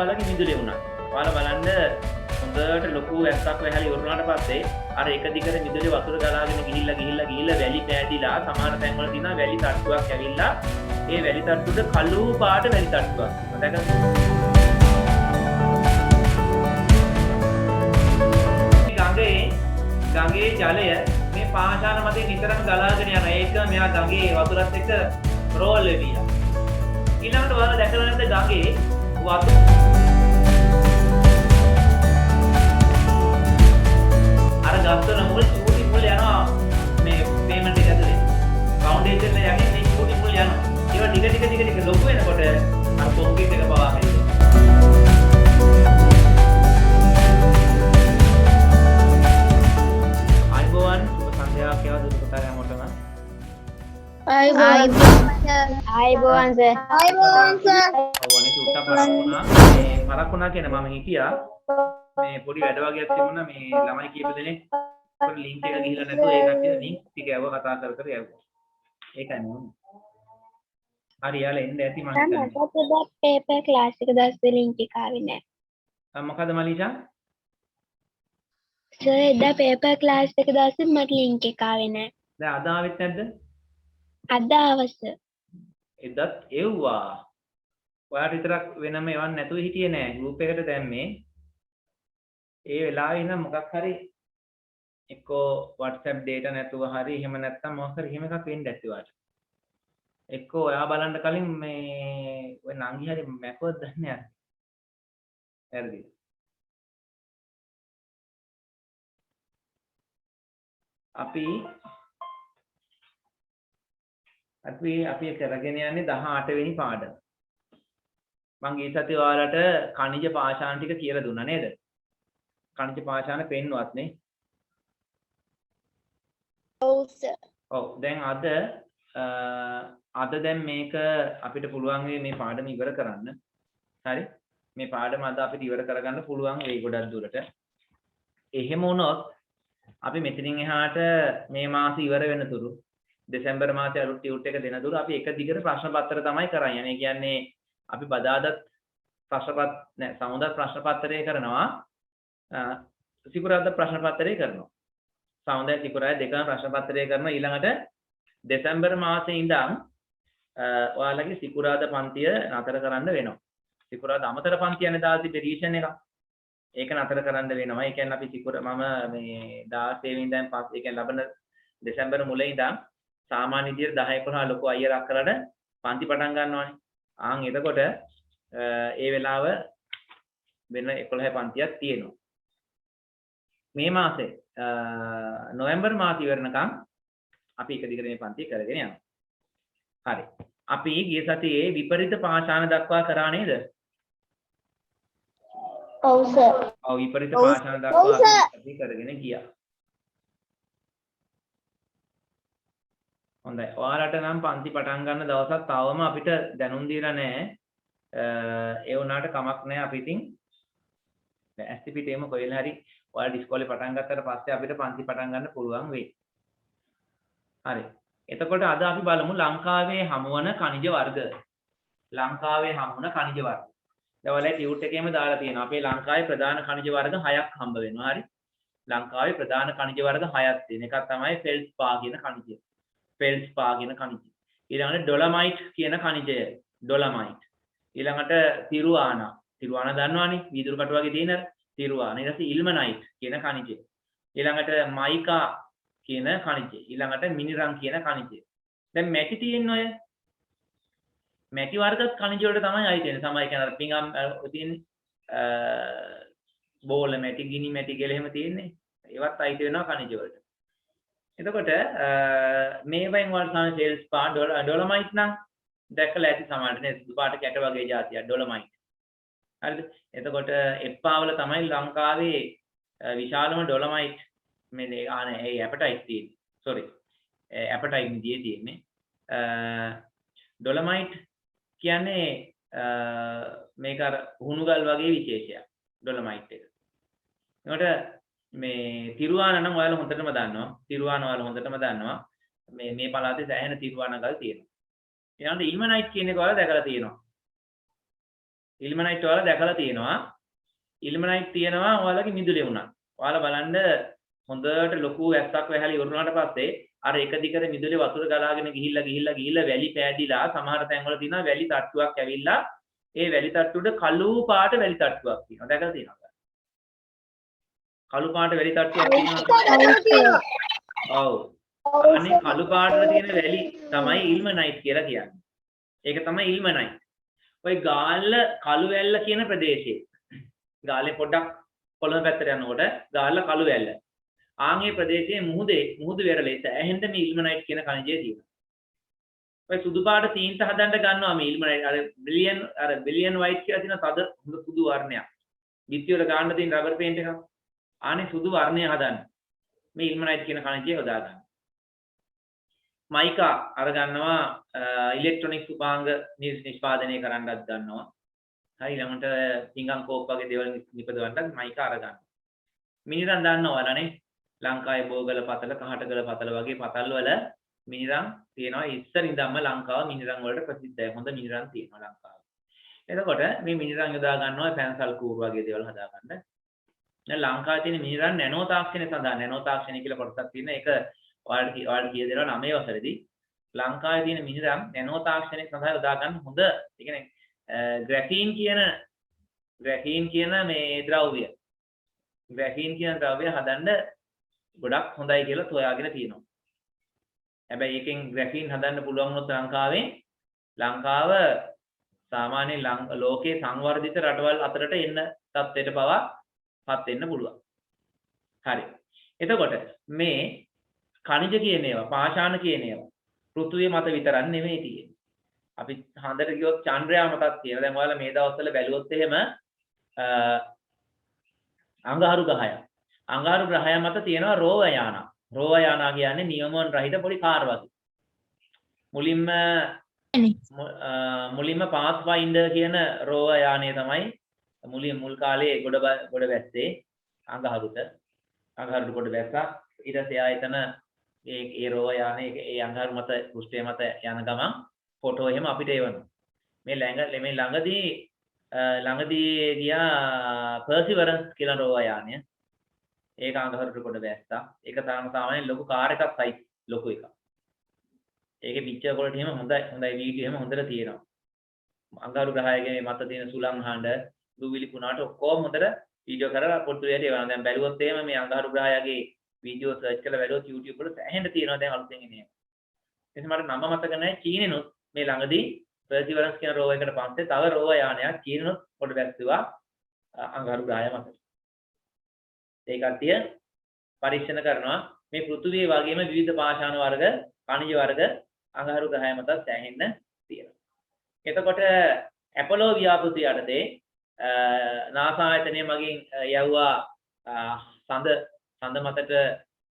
ඔයාලගේ මිදුලේ වුණා. ඔයාලා බලන්න හොඳට ලොකු ඇස්සක් වැහැලි ඉවරුනාට පස්සේ අර එක දිගට මිදුලේ වතුර ගලාගෙන ගිහිල්ලා වැලි පෑදිලා සමහර තැන්වල තියෙනවා වැලි තට්ටුවක් ඇවිල්ලා ඒ වැලි තට්ටුවට කළු පාට වැලි තට්ටුවක්. දැකගන්න. ගඟේ ජලය මේ පාෂාණ මතින් නිතරම ගලාගෙන යන ඒක මෙයා ගඟේ වතුරත් එක්ක රෝල් වෙවිලා. ඊළඟට ඔයාලා දැකලා නැද්ද ගඟේ වතුර අර ගස්වල මුල් චූටි මුල් යනවා මේ පේමන්ට් එක ඇතුලේ. ෆවුන්ඩේෂන් එක යන්නේ මේ චූටි මුල් යනවා. ඒවා ටික ලොකු වෙනකොට අර කොන්ක්‍රීට් එක පවා වෙනවා. ආයිබෝවන් සර්. පරක්ුණා කියන මම හිටියා මේ පොඩි වැඩ වගේක් තිබුණා මේ ළමයි කීප දෙනෙක් පොඩි ලින්ක් එක ගිහිල්ලා නැතුව ඒ කට්ටිය ලින්ක් ටික යව කතා කර යවුවා. ඒකයි නෝන. හරි යාලා එන්න ඇති මම හිතන්නේ. මට පේපර් ක්ලාස් එක දැස්සේ ලින්ක් එක ආවේ නැහැ. මොකද මලීෂා? සර් එදා පේපර් ක්ලාස් එක දැස්සේ මට ලින්ක් එක ආවේ නැහැ. දැන් අද ආවෙත් නැද්ද? අද ආවස. එදත් එව්වා. ඔයාට විතරක් වෙනම එවන්න නැතුව හිටියේ නෑ. ගෲප් එකට දැම්මේ. ඒ වෙලාවේ ඉඳන් මොකක් හරි එක්කෝ WhatsApp data නැතුව හරි එහෙම නැත්නම් මොකක් හරි එහෙම එකක් වෙන්න ඇති වාට. එක්කෝ ඔයා බලන්න කලින් මේ ඔය නංගි හරි මැකුවද දන්නේ නැහැ. හරිද? අපි කරගෙන යන්නේ 18 වෙනි පාඩම. මම ගිය සතියේ ඔයාලට කනිජ පාෂාණ ටික කියලා දුන්නා නේද? කනිජ පාෂාණ පෙන්නුවත් නේ? ඔව් සර්. ඔව් දැන් අද දැන් මේක අපිට පුළුවන් මේ පාඩම ඉවර කරන්න. හරි? මේ පාඩම අද අපිට ඉවර කරගන්න පුළුවන් වෙයි ගොඩක් දුරට. එහෙම වුණොත් අපි මෙතනින් එහාට මේ මාසෙ ඉවර වෙනතුරු දෙසැම්බර් මාසයේ අලුත් ටියුට් එක දෙන දුර අපි එක දිගට ප්‍රශ්න පත්‍ර තමයි කරන්නේ. ඒ කියන්නේ අපි බදාදත් සමුදත් ප්‍රශ්න පත්‍රය කරනවා. සිකුරාදා ප්‍රශ්න පත්‍රය කරනවා. සමුදය සිකුරාදා දෙකම ප්‍රශ්න පත්‍රය කරනවා. ඊළඟට දෙසැම්බර් මාසයේ ඉඳන් ඔයාලගේ සිකුරාදා පන්තිය නතර කරන්න වෙනවා. සිකුරාදා අමතර පන්තිය යන දාසි පෙරිෂන් එක. ඒක නතර කරන්න වෙනවා. ඒ කියන්නේ අපි මම මේ 16 වෙනිදාන් පස්සේ ඒ කියන්නේ ලබන දෙසැම්බර් මුල ඉඳන් සාමාන්‍ය විදියට 10 11 ලොකු අයියරක් කරලා පන්ති පටන් ගන්නවානේ. එතකොට ඒ වෙලාව වෙන 11 පන්තියක් තියෙනවා. මේ මාසේ නොවැම්බර් මාසෙ ඉවරනකම් අපි එක දිගට මේ පන්ති කරගෙන යනවා. හරි. අපි ගිය සතියේ විපරිත පාෂාණ දක්වා කරා නේද? ඔව් සර්. ඔව් විපරිත පාෂාණ දක්වා අපි කරගෙන ගියා. හොඳයි. ඔයාලට නම් පන්ති පටන් ගන්න දවසක් තවම අපිට දැනුම් දීලා නැහැ. ඒ වුණාට කමක් නැහැ. අපි ඉතින් ඇස්තිපිටේම කොහෙල හරි ඔයාලා ඉස්කෝලේ පටන් ගත්තට පස්සේ අපිට පන්ති පටන් ගන්න පුළුවන් වෙයි. හරි. එතකොට අද අපි බලමු ලංකාවේ හමුවන ඛනිජ වර්ග. ලංකාවේ හමුවන ඛනිජ වර්ග. දැන් ඔයාලා ටියුට් එකේම දාලා තියෙනවා. අපේ ලංකාවේ ප්‍රධාන ඛනිජ වර්ග 6ක් හම්බ වෙනවා. හරි. ලංකාවේ ප්‍රධාන ඛනිජ වර්ග 6ක් තියෙන. එකක් තමයි ෆෙල්ස්පා කියන ඛනිජය. ෆෙල්ස්පා කියන ඛනිජය. ඊළඟට ඩොලමයිට් කියන ඛනිජය. ඩොලමයිට්. ඊළඟට තිරුවානා. තිරුවානා දන්නවනේ? වීදුරු කටු වගේ තියෙන තිරුවානා. ඊට පස්සේ ඉල්මනයිට් කියන ඛනිජය. ඊළඟට මයිකා කියන ඛනිජය. ඊළඟට මිනිරම් කියන ඛනිජය. දැන් මැටි තියෙන ඔය මැටි වර්ගත් ඛනිජ වලට තමයි අයිති වෙන්නේ. සමහර කියන්නේ පිඟම් තියෙන්නේ බෝල මැටි, ගිනි මැටි කියලා එහෙම තියෙන්නේ. ඒවත් අයිති වෙනවා ඛනිජ වලට. එතකොට මේවෙන් වලට තමයි ෆෙල්ස්පා ඩොලමයිට් නම් දැකලා ඇති සමහරට නේ සුදු පාට කැට වගේ જાතියක් ඩොලමයිට්. හරිද? එතකොට එප්පාවල තමයි ලංකාවේ විශාලම ඩොලමයිට් මේ ඒ ඇපටයිට් තියෙන්නේ. සෝරි. ඇපටයිට් නිදියේ තියෙන්නේ. ඩොලමයිට් කියන්නේ මේක අර හුණුගල් වගේ විශේෂයක්. ඩොලමයිට් එක. ඒකට මේ තිරුවාන නම් ඔයාලා හොඳටම දන්නවා. තිරුවාන ඔයාලා හොඳටම දන්නවා. මේ පළාතේ සෑහෙන තිරුවාන ගල් තියෙනවා. ඊළඟට ඉල්මනයිට් කියන එක ඔයාලා දැකලා තියෙනවා. ඉල්මනයිට් වල දැකලා තියෙනවා. ඉල්මනයිට් තියෙනවා ඔයාලගේ මිදුලේ උනා. ඔයාලා බලන්න හොඳට ලොකු ඇස්සක් වැහැලා ඉවරුනාට පස්සේ අර එක දිගට මිදුලේ වතුර ගලාගෙන ගිහිල්ලා වැලි පෑදිලා සමහර තැන්වල තියෙනවා වැලි තට්ටුවක් ඇවිල්ලා ඒ වැලි තට්ටුවට කළු පාට වැලි තට්ටුවක් තියෙනවා. දැකලා තියෙනවද? කළු පාට වැලි තට්ටුවක් තියෙනවා. ඔව්. අනේ කළු පාටට තියෙන වැලි තමයි ඉල්මනයිට් කියලා කියන්නේ. ඒක තමයි ඉල්මනයිට්. ඔය ගාල්ල කළු වැල්ල කියන ප්‍රදේශයේ. ගාල්ලේ පොඩ්ඩක් කොළඹ පැත්තට යනකොට ගාල්ල කළු වැල්ල. ආන්ගේ ප්‍රදේශයේ මුහුදු වෙරළේ ඇහෙන්න මේ ඉල්මනයිට් කියන කණිජය තියෙනවා. ඔය සුදු පාට තීන්ත හදන්න ගන්නවා මේ ඉල්මනයිට් අර බිලියන් වයිට් කියලා තියෙන තද හොඳ සුදු වර්ණයක්. බිත්ති වල ගන්න තියෙන රබර් පේන්ට් එකක්. ආනේ සුදු වර්ණය හදන්න. මේ ඉල්මනයිට් කියන කණිජය යොදා ගන්න. මයිකා අර ගන්නවා ඉලෙක්ට්‍රොනික්ස් උපාංග නිෂ්පාදනය කරන්නත් ගන්නවා. හරි ළඟට පිංගම් කෝප් වගේ දේවල් නිපදවන්නත් මයිකා අර ගන්නවා. මිනිරන් දන්නවලනේ ලංකාවේ බෝගල පතල කහටගල පතල වගේ පතල් වල මිනිරන් තියෙනවා. ඉස්සර ඉඳන්ම ලංකාව මිනිරන් වලට ප්‍රසිද්ධයි. හොඳ මිනිරන් තියෙනවා ලංකාවේ. එතකොට මේ මිනිරන් යොදා ගන්නවා පැන්සල් කූරු වගේ දේවල් හදා ගන්න. දැන් ලංකාවේ තියෙන මිනිරන් නැනෝ තාක්ෂණය සඳහා නැනෝ තාක්ෂණය කියලා කොටසක් තියෙන එක ඔයාලට කිය දෙනවා 9 වසරේදී ලංකාවේ තියෙන මිනිරන් නැනෝ තාක්ෂණය සඳහා යොදා ගන්න හොඳ ඒ කියන්නේ ග්‍රැෆීන් කියන මේ ද්‍රව්‍ය හදන්න ගොඩක් හොඳයි කියලා හොයාගෙන තියෙනවා. හැබැයි ඒකෙන් ග්‍රැෆීන් හදන්න පුළුවන් වුණොත් ලංකාව සාමාන්‍ය ලෝකයේ සංවර්ධිත රටවල් අතරට එන්න තත්ත්වයට පත් වෙන්න පුළුවන්. හරි. එතකොට මේ ඛනිජ කියන ඒවා, පාෂාණ කියන ඒවා පෘථුවිය මත විතරක් නෙමෙයි තියෙන්නේ. අපි හඳට ගියොත් චන්ද්‍රයා මතක් තියෙනවා. දැන් ඔයාලා මේ දවස්වල බැලුවොත් එහෙම අඟහරු ග්‍රහය මත තියෙනවා රෝවයාන. රෝවයානා කියන්නේ නියමවන් රහිත පොඩි කාර් වගේ. මුලින්ම පාත්ෆයින්ඩර් කියන රෝවයානය තමයි මුල් කාලේ ගොඩ වැස්සේ අඟහරුට ගොඩ වැස්සා. ඊට පස්සේ ආයතන ඒ රෝවයානේ ඒ අඟහරු මත පෘෂ්ඨය මත යන ගමන් ෆොටෝ එහෙම අපිට එවනවා. මේ ළඟදී ගියා පර්සිවරන්ස් කියලා රෝවයානය. ඒක අඟහරුට කොට බැස්සා. ඒක සාමාන්‍යයෙන් ලොකු කාර් එකක් සයිස් ලොකු එකක්. ඒකේ පික්චර් වලට එහෙම හොඳයි වීඩියෝ එහෙම හොඳට තියෙනවා. අඟහරු ග්‍රහයේ මත තියෙන සුළං හඬ, දුවිලි කුණාට ඔක්කොම හොඳට වීඩියෝ කරලා පොට්ටුලියට එවනවා. දැන් බැලුවොත් එහෙම මේ අඟහරු ග්‍රහයගේ වීඩියෝ සර්ච් කරලා බැලුවොත් YouTube වල සැහෙන්න තියෙනවා දැන් අලුතෙන් එන්නේ. එතකොට මට නම මතක නැහැ. චීනෙනුත් මේ ළඟදී පර්සිවරන්ස් කියන රෝව එකට පස්සේ තව රෝව යානයක් චීනෙනුත් කොට බැස්සුවා අඟහරු ග්‍රහය මත. ඒ කට්ටිය පරීක්ෂණ කරනවා මේ පෘථුවිය වගේම විවිධ පාෂාණ වර්ග, ඛනිජ වර්ග අඟහරු ග්‍රහය මත සැහෙන්න තියෙනවා. එතකොට ඇපොලෝ ව්‍යාපෘතිය යටතේ නාසා ආයතනය මගින් යවුවා සඳ මතට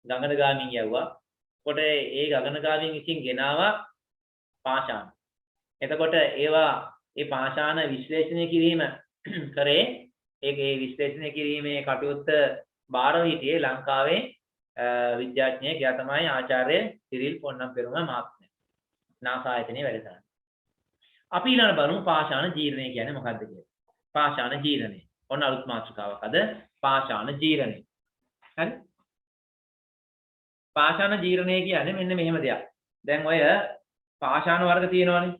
ගගනගාමීන් යවුවා. කොට ඒ ගගනගාමීන් විසින් ගෙනාවා පාෂාණ. එතකොට ඒ පාෂාණ විශ්ලේෂණය කිරීම කරේ ඒ විශ්ලේෂණය කිරීමේ කටයුත්ත බාරව හිටියේ ලංකාවේ විද්‍යාඥයෙක්. එයා තමයි ආචාර්ය සිරිල් පොන්නම්පෙරුම මහත්මයා. නාසා ආයතනයේ වැඩ කරන්නේ. අපි ඊළඟ බලමු පාෂාණ ජීර්ණය කියන්නේ මොකක්ද කියලා. පාෂාණ ජීර්ණය. ඔන්න අලුත් මාතෘකාවක් අද පාෂාණ ජීර්ණය. හරි? පාෂාණ ජීර්ණය කියන්නේ මෙන්න මෙහෙම දෙයක්. දැන් ඔය පාෂාණ වර්ග තියෙනවනේ.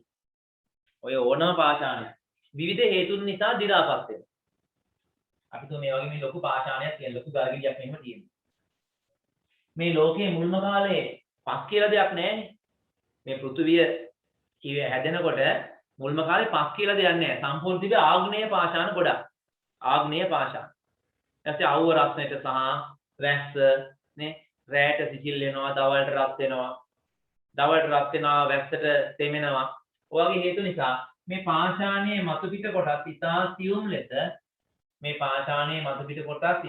ඔය ඕනම පාෂාණයක් විවිධ හේතුන් නිසා දි รา පත් වෙනවා. අපි තුමේ වගේ මේ ලොකු පාෂාණයක් කියන ලොකු ගල්ගිරියක් මෙහෙම තියෙනවා. මේ ලෝකයේ මුල්ම කාලේ පස් කියලා දෙයක් නැහැනේ. මේ පෘථුවිය හැදෙනකොට මුල්ම කාලේ පස් කියලා දෙයක් නැහැ. සම්පූර්ණ තිබේ ආග්නේය පාෂාණ ගොඩක්. ආග්නේය පාෂාණ. ඊටසේ අවුව රස්නෙට සහ වැස්ස නේ රැට සිසිල් වෙනවා, දවල්ට රත් වෙනවා. දවල්ට රත් වෙනවා, වැස්සට තෙමෙනවා. ඔය වගේ හේතු නිසා මේ පාෂාණයේ මතු පිට කොටස් ඉතා සියුම් ලෙස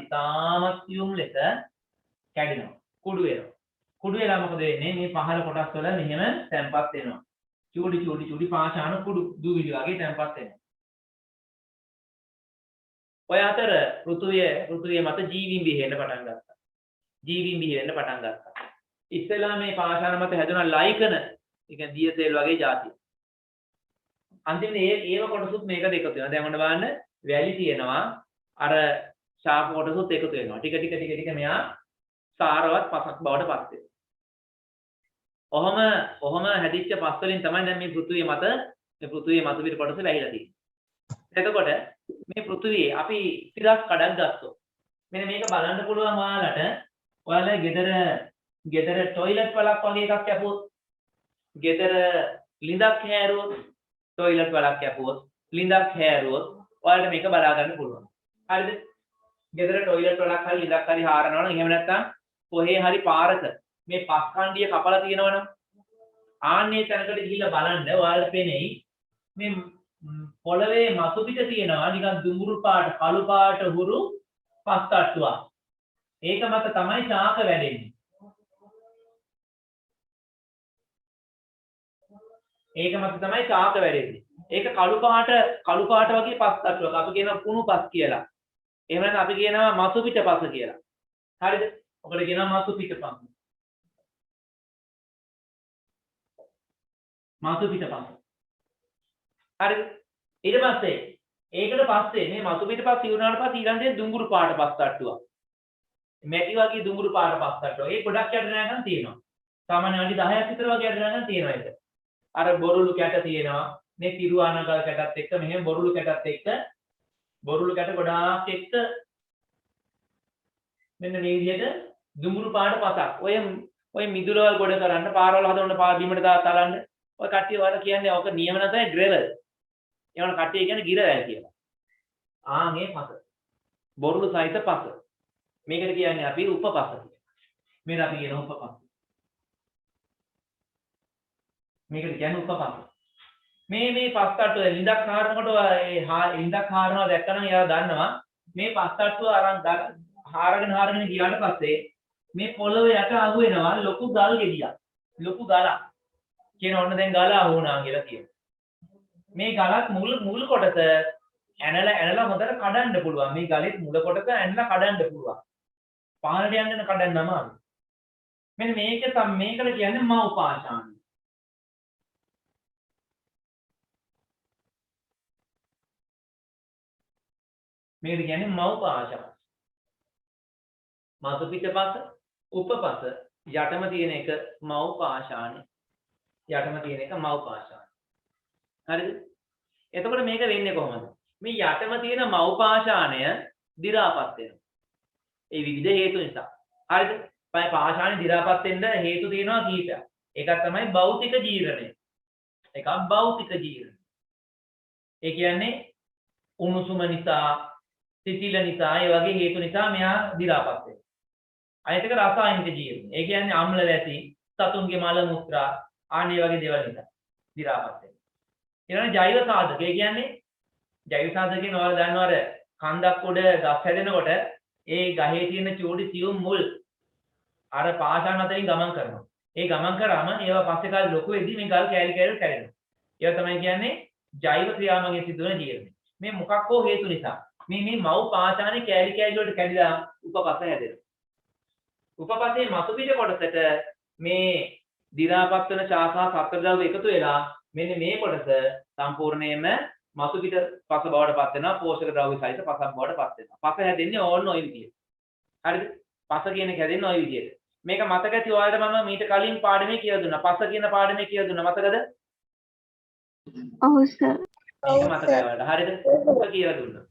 ඉතාමත් සියුම් ලෙස කැඩෙනවා. කුඩු වෙනවා. කුඩු වෙලා මොකද වෙන්නේ? මේ පහළ කොටස් වල මෙහෙම තැම්පත් වෙනවා. චූඩි පාෂාණ කුඩු දුවිලි වගේ තැම්පත් වෙනවා. ඔය අතර පෘථුවිය මත ජීවීන් බිහිවෙන්න පටන් ගත්තා. ඉස්සෙල්ලා මේ පාෂාණ මත හැදුන ලයිකන, ඒ කියන්නේ දියසෙල් වගේ જાතිය. අන්තිමේ ඒව කොටසුත් මේකට එකතු වෙනවා. දැන් ඔන්න බලන්න වැලි තියෙනවා. අර ශාක කොටසුත් එකතු වෙනවා. ටික ටික මෙයා සාරවත් පසක් බවට පත් වෙනවා. ඔහම හැදිච්ච පස් වලින් තමයි දැන් මේ පෘථුවිය මත පිට කොටස වැහිලා තියෙන්නේ. එතකොට මේ පෘථුවියේ අපි ඉතිරස් කඩක් ගත්තොත් මෙන්න මේක බලන්න පුළුවන් ඔයාලට. ඔයාලා ගෙදර টয়ලට් වලක් වගේ එකක් කැපුවොත්, ගෙදර ලිඳක් හැරුවොත්, টয়ලට් වලක් කැපුවොත්, ලිඳක් හැරුවොත් ඔයාලට මේක බලා ගන්න පුළුවන්. හරිද? ගෙදර টয়ලට් වලක් හරි ලිඳක් හරි හාරනවා නම්, එහෙම නැත්නම් කොහේ හරි පාරක මේ පස් කණ්ඩිය කපලා තියෙනවනම් ආන්නේ තැනකට ගිහිල්ලා බලන්න ඔයාලට පේනෙයි මේ පොළවේ මතු පිට තියෙනවා නිකන් දුඹුරු පාට කළු පාට හුරු පස් තට්ටුවක්. ඒක මත තමයි ශාක වැඩෙන්නේ. ඒක මත තමයි ශාක වැඩෙන්නේ. ඒක කළු පාට වගේ පස් තට්ටුවක්. අපි කියනවා කුණු පස් කියලා. එහෙම නැත්නම් අපි කියනවා මතු පිට පස කියලා. හරිද? ඔකට කියනවා මතු පිට පස. මතු පිට පස. හරිද? ඊට පස්සේ ඒකට පස්සේ මේ මතු පිට පස් ඉවරනාට පස්සේ ඊළඟට දුඹුරු පාට පස් තට්ටුවක්. මැටි වගේ දුඹුරු පාට පස් තට්ටුවක්. ඒ ගොඩක් යට නැගන් තියෙනවා. සාමාන්‍ය අඩි 10ක් විතර වගේ යට නැගන් තියෙනවා ඒක. අර බොරුළු කැට තියෙනවා. මේ තිරුවානගල් කැටත් එක්ක මෙහෙම බොරුළු කැටත් එක්ක බොරුළු කැට ගොඩාක් එක්ක මෙන්න මේ විදිහට දුඹුරු පාට පසක්. ඔය මිදුලවල් ගොඩ කරන්න පාරවල් හදන්න බිමට දාලා ඔය කට්ටිය වල කියන්නේ ඔක නියම නැතයි ග්‍රෙවල්. ඒවන කට්ටිය කියන්නේ ගිරවැල් කියලා. මේ පස. බොරුළු සහිත පස. මේකට කියන්නේ අපි උපපස කියලා. මේක අපි කියන උපපස. මේකට කියන්නේ උපපස. මේ පස් තට්ටුව ලිඳක් හාරනකොට ලිඳක් හාරනවා දැක්කම එයා දන්නවා මේ පස් තට්ටුව අරන් හාරගෙන ගියාට පස්සේ මේ පොළොව යට අහු වෙනවා ලොකු ගල් ගෙඩියක්. ලොකු ගලක්. කියන ඔන්න දැන් ගල අහු වුණා කියලා කියනවා. මේ ගලත් මුල් කොටස ඇනලා හොඳට කඩන්න පුළුවන්. මේ ගලෙත් මුල කොටස ඇනලා කඩන්න පුළුවන්. පාරට යන්න කඩන්න අමාරුයි. මෙන්න මේකට කියන්නේ මව් පාෂාණ. මේකට කියන්නේ මව් පාෂාණ. මතු පිටපස, උපපස, යටම තියෙන එක මව් පාෂාණය. යටම තියෙන එක මව් පාෂාණය. හරිද? එතකොට මේක වෙන්නේ කොහොමද? මේ යටම තියෙන මව් පාෂාණය දි รา පත් වෙනවා. ඒ විවිධ හේතු නිසා. හරිද? පාෂාණය දි รา පත් වෙන්න හේතු තියෙනවා කීපයක්. එකක් තමයි භෞතික ජීර්ණය. එකක් භෞතික ජීර්ණය. ඒ කියන්නේ උණුසුම නිසා, සිසිල නිසා, ඒ වගේ හේතු නිසා මෙයා දි รา පත් වෙනවා. අනිත් එක රසායනික ජීර්ණය. ඒ කියන්නේ අම්ල වැසි, සතුන්ගේ මල මුත්‍රා ආන්නේ වගේ දේවල් නිසා දි รา පත් වෙනවා. ඊළඟ ජෛව සාධක. ඒ කියන්නේ ජෛව සාධකයෙන් ඔයාලා දන්නවද කන්දක් උඩ ගස් හැදෙනකොට ඒ ගහේ තියෙන චූටි සියුම් මුල් අර පාෂාණ අතරින් ගමන් කරනවා. ඒ ගමන් කරාම ඒවා පස්සේ කාලේ ලොකු වෙද්දී මේ ගල් කෑලි කැඩෙනවා. ඒවා තමයි කියන්නේ ජෛව ක්‍රියාවන්ගෙන් සිදුවන ජීර්ණය. මේ මොකක් හෝ හේතු නිසා මේ මව් පාෂාණේ කෑලි වලට කැඩිලා උපපස හැදෙනවා. උපපසේ මතු පිට කොටසට මේ දි รา පත් වෙන ශාඛා සතර ද්‍රව්‍ය එකතු වෙලා මෙන්න මේ කොටස සම්පූර්ණයෙන්ම මතු පිට පස බවට පත් වෙනවා. පෝෂක ද්‍රව්‍ය සහිත පසක් බවට පත් වෙනවා. පස හැදෙන්නේ ඕන්න ඔය විදිහට. හරිද? පස කියන එක හැදෙන්නේ ඔය විදිහට. මේක මතක ඇති ඔයාලට මම මීට කලින් පාඩමේ කියලා දුන්නා. පස කියන පාඩමේ කියලා දුන්නා. මතකද? ඔව් සර්. මේක මතකයි ඔයාලට. හරිද? ඔක කියලා දුන්නා.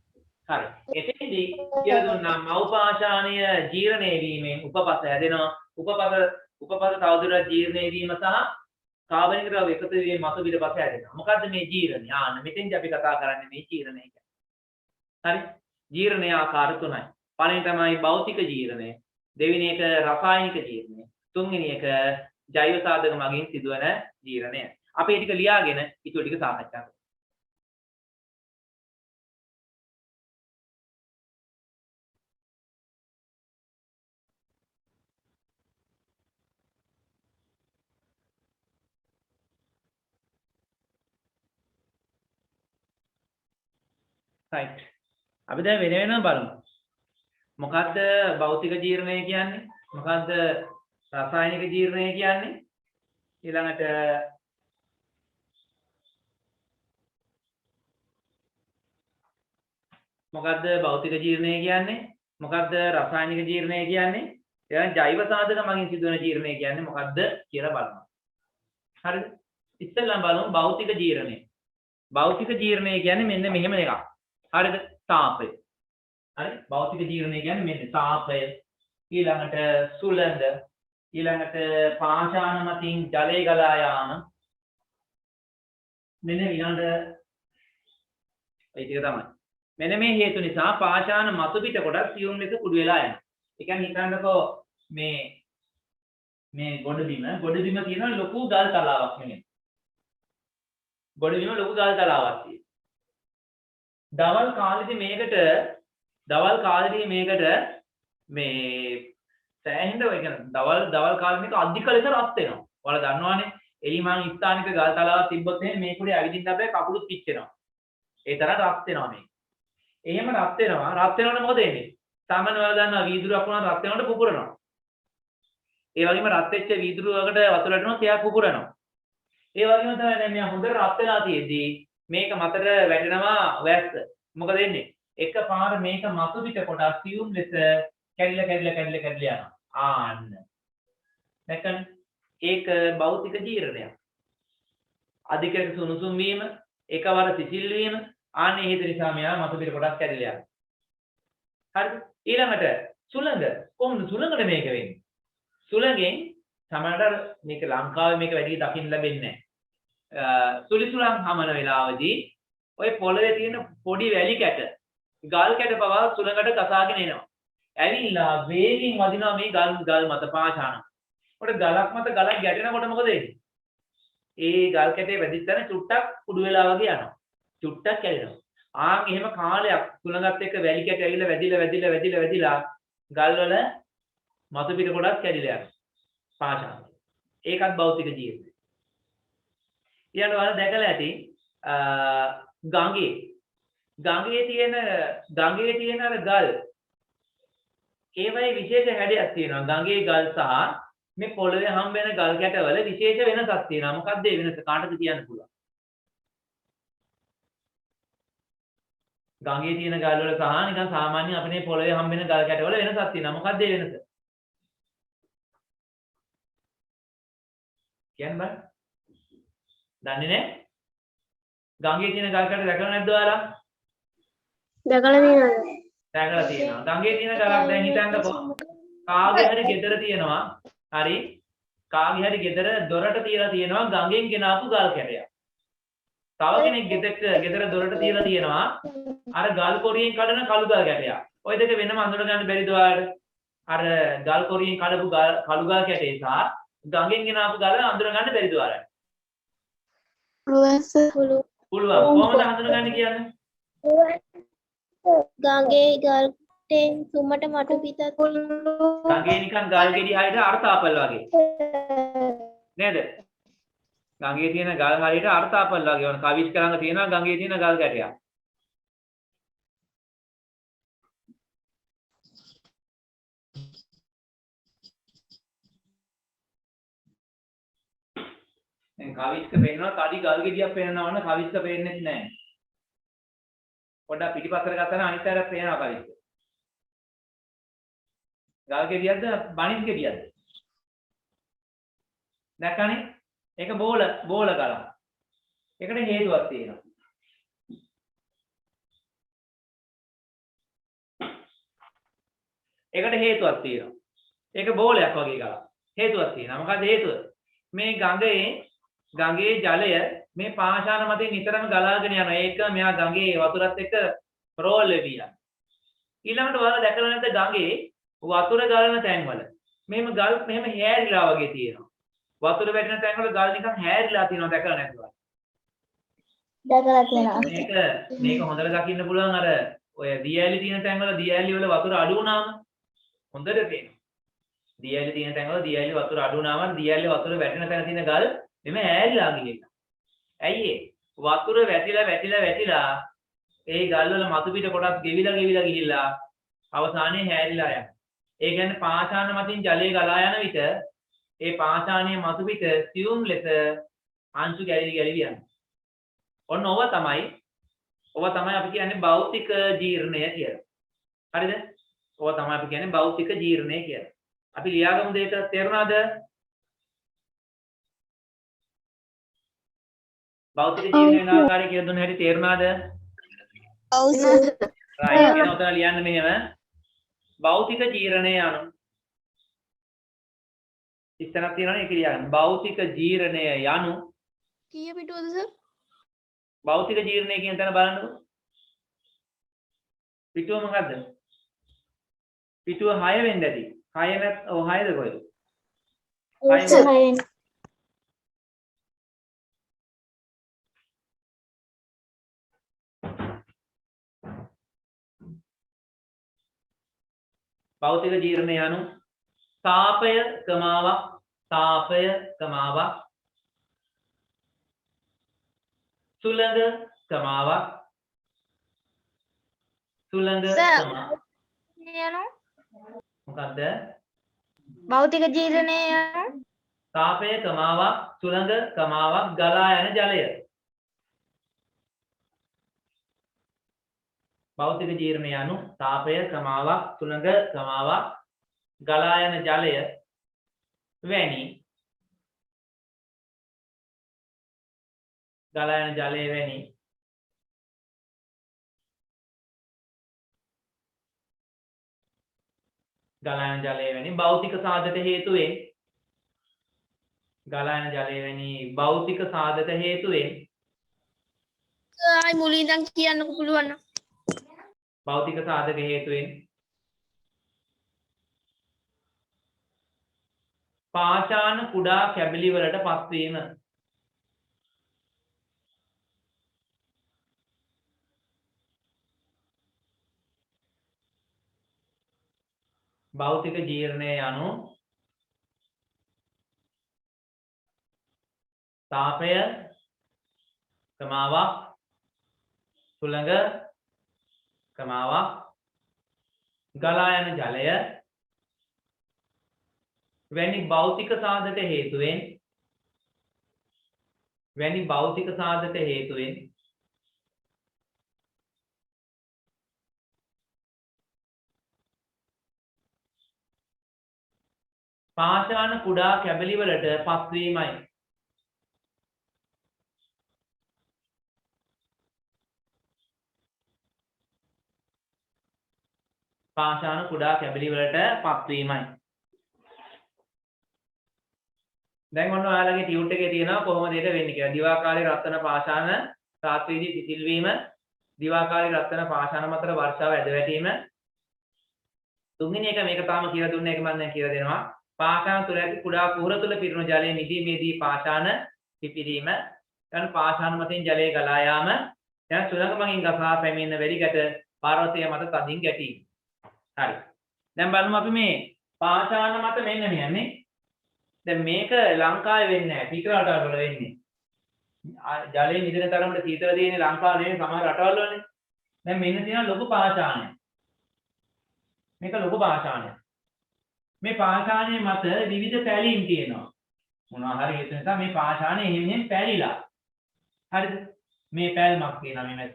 හරි. එතෙන්දී කියලා දුන්නා මව් පාෂාණය ජීර්ණය වීමෙන් උපපස හැදෙනවා. උපපස තවදුරටත් ජීර්ණය වීම සහ කාබනික ද්‍රව්‍ය එකතු වීම මතු පිටපස හැදෙනවා. මොකද්ද මේ ජීර්ණය? මෙතෙන්දී අපි කතා කරන්නේ මේ ජීර්ණය ගැන. හරි? ජීර්ණයේ ආකාර තුනයි. පළවෙනි තමයි භෞතික ජීර්ණය. දෙවෙනි එක රසායනික ජීර්ණය. තුන්වෙනි එක ජෛව සාධක මගින් සිදුවන ජීර්ණය. අපි මේ ටික ලියාගෙන ඊට ටික සාකච්ඡා කරමු. right. අපි දැන් වෙන වෙනම බලමු. මොකද්ද භෞතික ජීර්ණය කියන්නේ? මොකද්ද රසායනික ජීර්ණය කියන්නේ? ඊළඟට මොකද්ද භෞතික ජීර්ණය කියන්නේ? මොකද්ද රසායනික ජීර්ණය කියන්නේ? ඊළඟ ජෛව සාධක මගින් සිදුවන ජීර්ණය කියන්නේ මොකද්ද කියලා බලනවා. හරිද? ඉස්සෙල්ලා බලමු භෞතික ජීර්ණය. භෞතික ජීර්ණය කියන්නේ මෙන්න මෙහෙම එකක්. හරිද? තාපය. හරි? භෞතික ජීර්ණය කියන්නේ මෙන්න තාපය. ඊළඟට සුළඟ, ඊළඟට පාෂාණ මතින් ජලය ගලා යාම. මෙන්න ඊළඟ ඒ ටික තමයි. මෙන්න මේ හේතු නිසා පාෂාණ මතු පිට කොටස් සියුම් ලෙස කුඩු වෙලා යනවා. ඒ කියන්නේ හිතන්නකෝ මේ ගොඩබිම තියෙන ලොකු ගල් තලාවක් නෙමෙයි. ගොඩබිම ලොකු ගල් තලාවක් තියෙනවා. දවල් කාලෙදි මේකට මේ සෑහෙන ඔය කියන්නේ දවල් කාලෙ මේක අධික ලෙස රත් වෙනවා. ඔයාලා දන්නවනේ එලිමන් ස්ථානික ගල් තලාවක් තිබ්බොත් එහෙනම් මේ කුඩේ ඇවිදින්න බෑ කකුලුත් පිච්චෙනවා. ඒ තරම් රත් වෙනවා මේක. එහෙම රත් වෙනවනේ මොකද වෙන්නේ? සාමාන්‍ය ඔයාලා දන්නවා වීදුරුවක් වුණා රත් වෙනකොට පුපුරනවා. ඒ වගේම රත් වෙච්ච වීදුරුවකට වතුර වැටෙනවා තියා පුපුරනවා. ඒ වගේම තමයි දැන් මෙයා හොඳට රත් වෙලා තියෙද්දි මේක මතට වැටෙනවා වැස්ස. මොකද වෙන්නේ? එකපාර මේක මතු පිට කොටස් සියුම් ලෙස කැඩිලා යනවා. ආන්න. දැක්කනේ? ඒක භෞතික ජීර්ණයක්. අධික සුනුසුම් වීම, එකවර සිසිල් වීම, ආන්නේ හේතු නිසා මෙයා මතු පිට කොටස් කැඩිලා යනවා. හරිද? ඊළඟට සුළඟ. කොහොමද සුළඟට මේක වෙන්නේ? සුළඟෙන් සමහරවිට මේක ලංකාවේ මේක වැඩි දකින්න ලැබෙන්නේ නැහැ. සුලිසුලන් හමන වෙලාවදී ඔය පොළවේ තියෙන පොඩි වැලි කැට, ගල් කැට පවා සුළඟට කසාගෙන එනවා. ඇවිල්ලා වේගින් වදිනවා මේ ගල් මත පාෂාණ. උඩ ගලක් මත ගලක් ගැටෙනකොට මොකද වෙන්නේ? ඒ ගල් කැටේ වැදිච්ච තැන චුට්ටක් කුඩු වෙලා වගේ යනවා. චුට්ටක් කැඩෙනවා. ආන් එහෙම කාලයක් සුළඟත් එක්ක වැලි කැට ඇවිල්ලා වැදිලා ගල් වල මතු පිට කොටස් කැඩිලා යනවා. පාෂාණ. ඒකත් භෞතික ජීර්ණය. ඊළඟ වල දැකලා ඇති ගඟේ තියෙන අර ගල් ඒවයි විශේෂ හැඩයක් තියෙනවා. ගඟේ ගල් සහ මේ පොළවේ හම්බ වෙන ගල් කැටවල විශේෂ වෙනසක් තියෙනවා. මොකක්ද ඒ වෙනස? කාටද කියන්න පුළුවන්? ගඟේ තියෙන ගල් වල සහ නිකන් සාමාන්‍ය අපේ පොළවේ හම්බ වෙන ගල් කැටවල වෙනසක් තියෙනවා. මොකක්ද ඒ වෙනස? කියන්න බෑ. දන්නේ නැහැ? ගඟේ තියෙන ගල් කැට දැකලා නැද්ද ඔයාලා? දැකලා තියෙනවද? දැකලා තියෙනවා. ගඟේ තියෙන ගලක් දැන් හිතන්නකෝ. කාගේ හරි ගෙදර තියෙනවා. හරි. කාගේ හරි ගෙදර දොරට තියලා තියෙනවා ගඟෙන් ගෙනාපු ගල් කැටයක්. තව කෙනෙක් ගෙදර දොරට තියලා තියෙනවා අර ගල් කොරියෙන් කඩන කළු ගල් කැටයක්. ওই දෙක වෙනම අඳුර ගන්න බැරිද ඔයාලට? අර ගල් කොරියෙන් කඩපු කළු ගල් කැටේ සහ ගඟෙන් ගෙනාපු ගල අඳුර ගන්න බැරිද ඔයාලට? පුළුවන්. කොහොමද හඳුනගන්නේ කියන්නේ? ගඟේ ගල් සුමට මටු පිටත් ගඟේ නිකන් ගල් ගෙඩි හරියට අර්ථාපල් වගේ. නේද? ගඟේ තියෙන ගල් හරියට අර්ථාපල් වගේ වුණ කවිස් කරංග තියෙනවා ගඟේ තියෙන ගල් කැටයක්. දැන් කවිස්ක පේනවා තඩි ගල් ගෙඩියක් පේනවා නම් කවිස්ක පේන්නේ නැහැ. පොඩ්ඩක් පිටිපස්සට ගත්තා නම් අනිත් පැත්තට පේනවා කවිස්ක. ගල් ගෙඩියක්ද බණිස් ගෙඩියක්ද? දැක්කනේ? ඒක බෝල ගලක්. ඒකට හේතුවක් තියෙනවා. ඒක බෝලයක් වගේ ගලක්. හේතුවක් තියෙනවා. මොකද හේතුව? මේ ගඟේ ජලය මේ පාෂාණ මතින් නිතරම ගලාගෙන යනවා. ඒක මෙයා ගඟේ වතුරත් එක්ක රෝල් වෙවි යනවා. ඊළඟට ඔයාලා දැකලා නැද්ද ගඟේ වතුර ගලන තැන්වල මෙහෙම ගල් මෙහෙම හැරිලා වගේ තියෙනවා. වතුර වැටෙන තැන්වල ගල් නිකන් හැරිලා තියෙනවා දැකලා නැද්ද ඔයාලා? දැකලා තියෙනවා. මේක හොඳට දකින්න පුළුවන් අර ඔය දියඇලි තියෙන තැන්වල දියඇලි වල වතුර අඩු වුණාම හොඳට පේනවා. දියඇලි තියෙන තැන්වල දියඇලි වතුර අඩු වුණාම දියඇලි වතුර වැටෙන තැන තියෙන ගල් මෙහෙම හැරිලා ගිහිල්ලා. ඇයි ඒ? වතුර වැටිලා ඒ ගල් වල මතු පිට කොටස් ගෙවිලා ගිහිල්ලා අවසානයේ හැරිලා යනවා. ඒ කියන්නේ පාෂාණ මතින් ජලය ගලා යන විට ඒ පාෂාණයේ මතු පිට සියුම් ලෙස අංශු ගැලවි යනවා. ඔන්න ඕවා තමයි ඕවා තමයි අපි කියන්නේ භෞතික ජීර්ණය කියලා. හරිද? ඕවා තමයි අපි කියන්නේ භෞතික ජීර්ණය කියලා. අපි ලියාගමු දෙයට තේරුණාද? භෞතික ජීර්ණයේ ආකාරය කියලා දුන්න හැටි තේරුණාද? ඔව් සර්. right. එහෙනම් උතන ලියන්න මෙහෙම. භෞතික ජීර්ණය anu ඉස්සරහ තියෙනවනේ ඒක ලියන්න. භෞතික ජීර්ණය යනු කීය පිටුවද සර්? භෞතික ජීර්ණය කියන තැන බලන්නකෝ. පිටුව මොකද්ද? පිටුව 6 වෙන්න ඇති. 6 නැත් ඔව් 6ද කොහෙද? ඔව් සර්. භෞතික ජීර්ණය යනු තාපය කමාවක් සුළඟ කමාවක් මොකද්ද? භෞතික ජීර්ණය තාපය කමාවක් සුළඟ කමාවක් ගලා යන ජලය. භෞතික ජීර්ණය යනු තාපය කමාවක් සුළඟ කමාවක් ගලා යන ජලය වැනි ගලා යන ජලය වැනි ගලා යන ජලය වැනි භෞතික සාධක හේතුවෙන් ගලා යන ජලය වැනි භෞතික සාධක හේතුවෙන් ආයි මුලින් ඉඳන් කියන්නකෝ පුළුවන් නම්. භෞතික සාධක හේතුවෙන් පාෂාණ කුඩා කැබලි වලට පත්වීම. භෞතික ජීර්ණය යනු තාපය කමාවක් සුළඟ කමාවක් ගලා යන ජලය වැනි භෞතික සාධක හේතුවෙන් පාෂාණ කුඩා කැබලි වලට පත්වීමයි. පාෂාණ කුඩා කැබලි වලට පත්වීමයි. දැන් ඔන්න ඔයාලගේ ටියුට් එකේ තියෙනවා කොහොමද ඒක වෙන්නේ කියලා. දිවාකාරී රත්න පාෂාණ රාත්‍රියේදී සිසිල් වීම, දිවාකාරී රත්න පාෂාණ මතර වර්ෂාව ඇද වැටීම. තුන්වෙනි එක මේක තාම කියලා දුන්න එක මම දැන් කියලා දෙනවා. පාෂාණ තුල ඇති කුඩා කුහර තුල පිරුණු ජලය නිදීමේදී පාෂාණ පිපිරීම. යන පාෂාණ මතින් ජලය ගලා යාම. යන සුළඟ මගින් ගසා පැමිණෙන වැලිගැට පාර්වතය මත තදින් ගැටීම. හරි. දැන් බලමු අපි මේ පාෂාණ මත මෙන්න මෙන්නේ. දැන් මේක ලංකාවේ වෙන්නේ නැහැ. පිට රටවල් වල වෙන්නේ. ජලයේ නිදින තරමට සීතල තියෙන ලංකාව නෙවෙයි සමහර රටවල් වලනේ. දැන් මෙන්න තියෙන ලොකු පාෂාණය. මේක ලොකු පාෂාණයක්. මේ පාෂාණය මත විවිධ පැලීම් තියෙනවා. මොනවා හරි හේතු නිසා මේ පාෂාණය එහෙම පැලිලා. හරිද? මේ පැල්මක් තියෙනවා මේ මැද.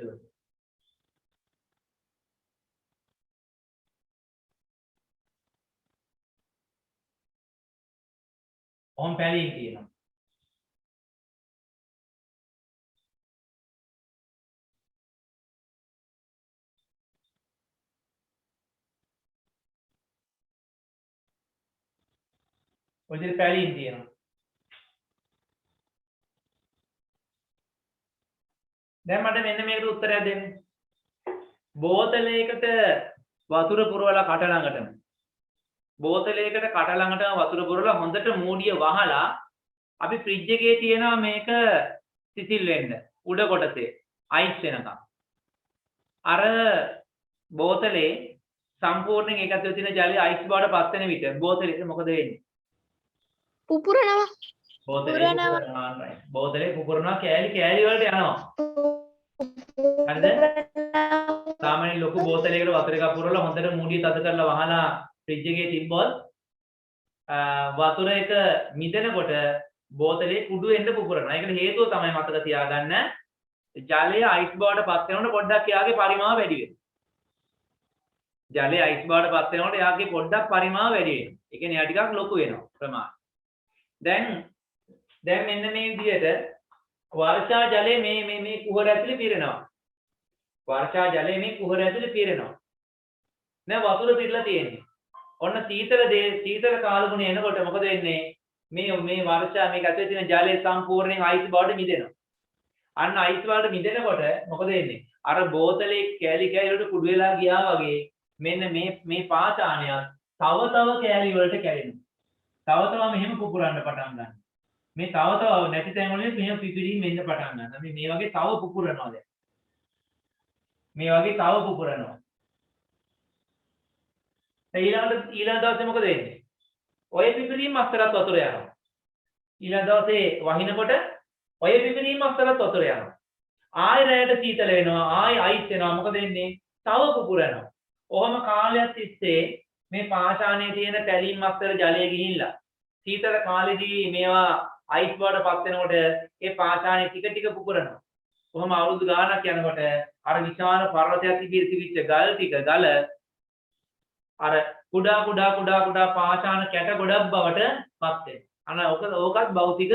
ඔහොම පැලීම් තියෙනවා. ඔය විදිහට පැලීම් තියෙනවා. දැන් මට මෙන්න මේකට උත්තරයක් දෙන්න. බෝතලයකට වතුර පුරවලා කට ළඟටම. බෝතලයකට කට ළඟටම වතුර පුරවලා හොඳට මූඩිය වහලා අපි ෆ්‍රිජ් එකේ තියනවා මේක සිසිල් වෙන්න. උඩ කොටසේ අයිස් වෙනකම්. අර බෝතලේ සම්පූර්ණයෙන් ඒක ඇතුලේ තියෙන ජලය අයිස් බවට පත් වෙන විට බෝතලෙට මොකද වෙන්නේ? පුපුරනවා. බෝතලේ පුපුරනවා කෑලි වලට යනවා. හරිද? සාමාන්‍ය ලොකු බෝතලයකට වතුර එකක් පුරවලා හොඳට මූඩිය තද කරලා වහලා ෆ්‍රිජ් එකේ තිබ්බොත් වතුර එක මිදෙනකොට බෝතලේ කුඩු වෙන්න පුපුරනවා. ඒකට හේතුව තමයි මතක තියාගන්න ජලය අයිස් බවට පත් වෙනකොට පොඩ්ඩක් එයාගේ පරිමාව වැඩි වෙනවා. ජලය අයිස් බවට පත් වෙනකොට එයාගේ පොඩ්ඩක් පරිමාව වැඩි වෙනවා. ඒ කියන්නේ එයා ටිකක් ලොකු වෙනවා ප්‍රමාණය. දැන් මෙන්න මේ විදිහට වර්ෂා ජලය මේ කුහර ඇතුලේ පිරෙනවා. වර්ෂා ජලය මේ කුහර ඇතුලේ පිරෙනවා. දැන් වතුර පිරලා තියෙන්නේ. ඔන්න සීතල කාලගුණය එනකොට මොකද වෙන්නේ? මේ වර්ෂා මේක ඇතුලේ තියෙන ජලය සම්පූර්ණයෙන් අයිස් බවට මිදෙනවා. අන්න අයිස් බවට මිදෙනකොට මොකද වෙන්නේ? අර බෝතලේ කෑලි වලට කුඩු වෙලා ගියා වගේ මෙන්න මේ පාෂාණයක් තව කෑලි වලට කැඩෙනවා. තව මෙහෙම පුපුරන්න පටන් ගන්නවා. මේ තව නැති තැන් වලින් මෙහෙම පිපිරීම වෙන්න පටන් ගන්නවා. මේ වගේ තව පුපුරනවා දැන්. මේ වගේ තව පුපුරනවා. ඊළඟ දවසේ මොකද වෙන්නේ? ඔය පිපිරීම අස්තරත් වතුර යනවා. ඊළඟ දවසේ වහිනකොට ඔය පිපිරීම අස්තරත් වතුර යනවා. ආයෙ රැයට සීතල වෙනවා. ආයෙ අයිස් වෙනවා. මොකද වෙන්නේ? තව පුපුරනවා. ඔහොම කාලයක් තිස්සේ මේ පාෂාණයේ තියෙන තැලීම් අස්තර ජලය ගිහිල්ලා සීතල කාලෙදී මේවා අයිස් බවට පත් වෙනකොට ඒ පාෂාණය ටික පුපුරනවා. කොහොම අවුරුදු ගාණක් යනකොට අර විශාල පර්වතයක් තිබිච්ච ගල අර කුඩා පාෂාණ කැට ගොඩක් බවට පත් වෙනවා. ඕකත් භෞතික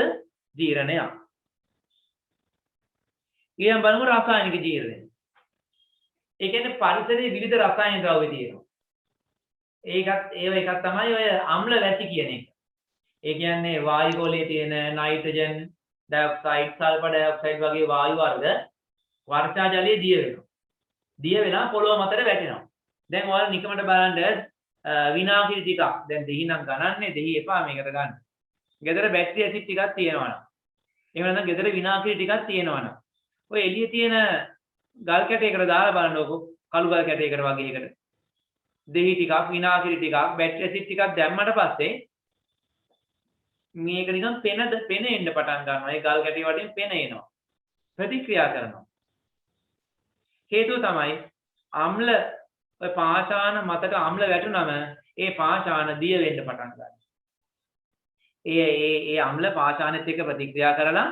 ජීර්ණයක්. ඊළඟ බලමු රසායනික ජීර්ණය. ඒ කියන්නේ පරිසරයේ විවිධ රසායන ද්‍රව්‍ය තියෙනවා. ඒව එකක් තමයි ඔය අම්ල වැසි කියන එක. ඒ කියන්නේ වායු ගෝලයේ තියෙන නයිට්‍රජන් ඩයොක්සයිඩ් සල්ෆර් ඩයොක්සයිඩ් වගේ වායු වර්ග වර්ෂා ජලයේ දිය වෙනවා. දිය වෙලා පොළොව මතට වැටෙනවා. දැන් ඔයාලා නිකමට බලන්න විනාඩි ටිකක් දැන් දෙහි නම් ගණන්නේ දෙහි එපා මේකට ගන්න. ගෙදර බැටරි ඇසිඩ් ටිකක් තියෙනවනම් එහෙම නැත්නම් ගෙදර විනාඩි ටිකක් තියෙනවනම් ඔය එළියේ තියෙන ගල් කැටයකට දාලා බලන්නකො කළු ගල් කැටයකට වගේ එකට දෙහි ටිකක් විනාඩි ටිකක් බැටරි ඇසිඩ් ටිකක් දැම්මට පස්සේ මේක නිකන් පෙන එන්න පටන් ගන්නවා. ඒ ගල් කැටි වටින් පෙන එනවා. ප්‍රතික්‍රියා කරනවා. හේතුව තමයි අම්ල ඔය පාෂාණ මතට අම්ල වැටුනම ඒ පාෂාණ දිය වෙන්න පටන් ගන්නවා. ඒ අම්ල පාෂාණෙත් එක්ක ප්‍රතික්‍රියා කරලා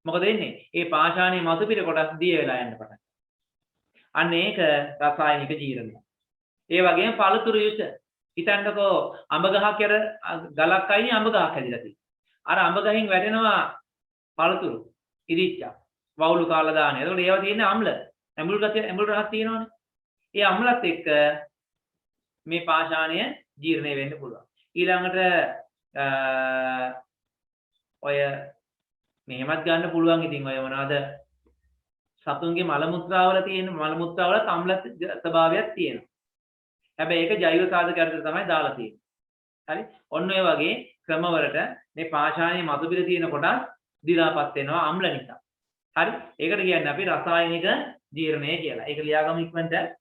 මොකද වෙන්නේ? ඒ පාෂාණයේ මතු පිට කොටස් දිය වෙලා යන්න පටන් ගන්නවා. අන්න ඒක රසායනික ජීර්ණය. ඒ වගේම පළතුරු යුෂ හිතන්නකෝ අඹ ගහක් යට ගලක් අයිනේ අඹ ගහක් හැදිලා තියෙනවා. අර අඹ ගහින් වැටෙනවා පළතුරු ඉදිච්චා වවුලු කාලා දාන. එතකොට ඒවා තියෙන්නේ අම්ල. ඇඹුල් රහක් තියෙනවනේ. ඒ අම්ලත් එක්ක මේ පාෂාණය ජීර්ණය වෙන්න පුළුවන්. ඊළඟට ඔය මෙහෙමත් ගන්න පුළුවන්. ඉතින් ඔය මොනවාද සතුන්ගේ මල මුත්‍රාවල තියෙන මල මුත්‍රාවල අම්ල ස්වභාවයක් තියෙනවා. හැබැයි ඒක ජෛව සාධකයකට තමයි දාලා තියෙන්නේ. හරි? ඔන්න ඔය වගේ ක්‍රමවලට මේ පාෂාණයේ මතු පිට තියෙන කොටස් දිලාපත් වෙනවා අම්ල නිසා. හරි? ඒකට කියන්නේ අපි රසායනික ජීර්ණය කියලා. ඒක ලියාගමු ඉක්මනට.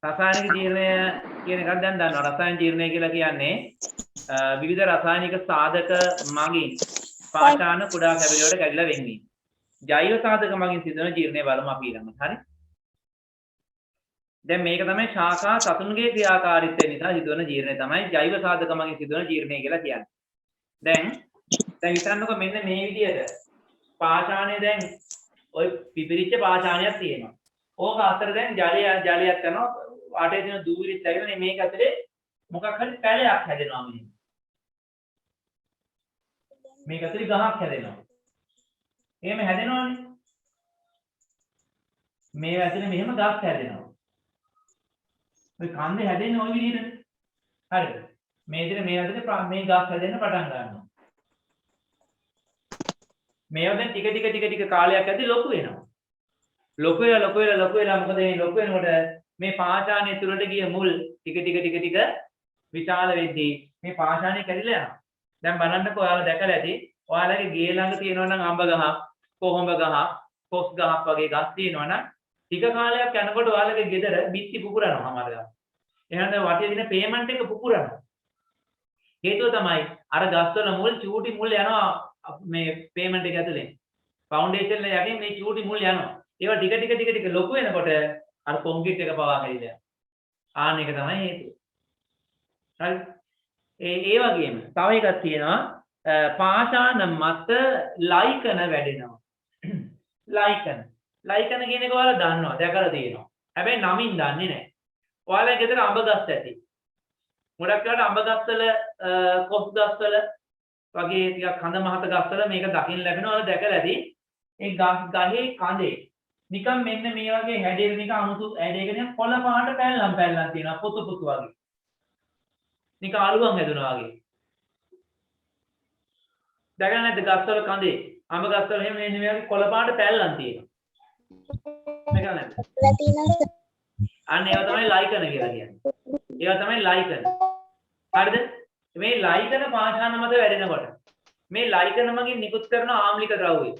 රසායනික ජීර්ණය කියන එකක් දැන් දන්නවා. රසායනික ජීර්ණය කියලා කියන්නේ විවිධ රසායනික සාධක මගින් පාෂාණ කුඩා කැවිලි වලට කැඩිලා වෙන්නේ. ජෛව සාධක මගින් සිදුවන ජීර්ණය බලමු අපි ඊළඟට. හරි? දැන් මේක තමයි ශාකා සතුන්ගේ ක්‍රියාකාරීත්වය නිසා සිදුවන ජීර්ණය තමයි ජෛව සාධක මගින් සිදුවන ජීර්ණය කියලා කියන්නේ. දැන් හිතන්නකො මෙන්න මේ විදිහට පාෂාණය දැන් ඔය පිපිරිච්ච පාෂාණයක් තියෙනවා. ඕක අතර දැන් ජලයක් කරනවා. වාටේ තියෙන දූවිලිත් ඇවිල්ලා මේක ඇතුලේ මොකක් හරි පැලයක් හැදෙනවා මෙහෙම. මේක ඇතුලේ ගහක් හැදෙනවා. එහෙම හැදෙනවනේ. මේ ඇතුලේ මෙහෙම ගස් හැදෙනවා. ඔය කන්දේ හැදෙන්නේ ওই විදිහටනේ. හරිද? මේ විදිහට මේ ඇතුලේ මේ ගස් හැදෙන්න පටන් ගන්නවා. මේවා දැන් ටික කාලයක් ඇද්දි ලොකු වෙනවා. ලොකු වෙලා මොකද මේ ලොකු වෙනකොට මේ පාෂාණය තුරට ගිය මුල් ටික විශාල වෙද්දී මේ පාෂාණය කැඩිලා යනවා. දැන් බලන්නකෝ ඔයාලා දැකලා ඇති. ඔයාලගේ ගේ ළඟ තියෙනවා නම් අඹ ගහක්, කොහොඹ ගහක්, කොස් ගහක් වගේ ගස් තියෙනවා නම් ටික කාලයක් යනකොට ඔයාලගේ ගෙදර බිත්ති පුපුරනවා අමාරුයි. එහෙනම් වටේ දින පේමන්ට් එක පුපුරනවා. හේතුව තමයි අර ගස්වල මුල් චූටි මුල් යනවා මේ පේමන්ට් එක ඇතුලේ. ෆවුන්ඩේෂන් එක යකින් මේ චූටි මුල් යනවා. ඒවා ටික ලොකු වෙනකොට අර කොන්ක්‍රීට් එක පවා හැදිලා. ආන්න එක තමයි හේතුව. හරි. ඒ වගේම තව එකක් තියෙනවා පාෂාණ මත ලයිකන වැඩෙනවා. ලයිකන කියන එක ඔයාලා දන්නවා, දැකලා තියෙනවා. හැබැයි නමින් දන්නේ නැහැ. ඔයාලා ගෙදර අඹ ගස් ඇති. ගොඩක් වෙලාවට අඹ ගස්වල කොස් ගස්වල වගේ ටිකක් කඳ මහත ගස්වල මේක දකින්න ලැබෙනවා. ඔයාලා දැකලා ඇති. ඒ ගහේ කඳේ නිකන් මෙන්න මේ වගේ හැඩේ නිකන් අමුතු හැඩයකින් කොළ පාට පැල්ලම් තියෙනවා පොතු වගේ. නිකන් අලුවන් හැදුනා වගේ. දැකලා නැද්ද ගස්වල කඳේ අඹ ගස්වල එහෙම මේ වගේ කොළ පාට පැල්ලම් තියෙනවා. මේක නැද්ද? අන්න ඒවා තමයි ලයිකන කියලා කියන්නේ. ඒවා තමයි ලයිකන. හරිද? මේ ලයිකන පාෂාණ මත වැඩෙනකොට මේ ලයිකන මගින් නිකුත් කරන ආම්ලික ද්‍රව්‍ය.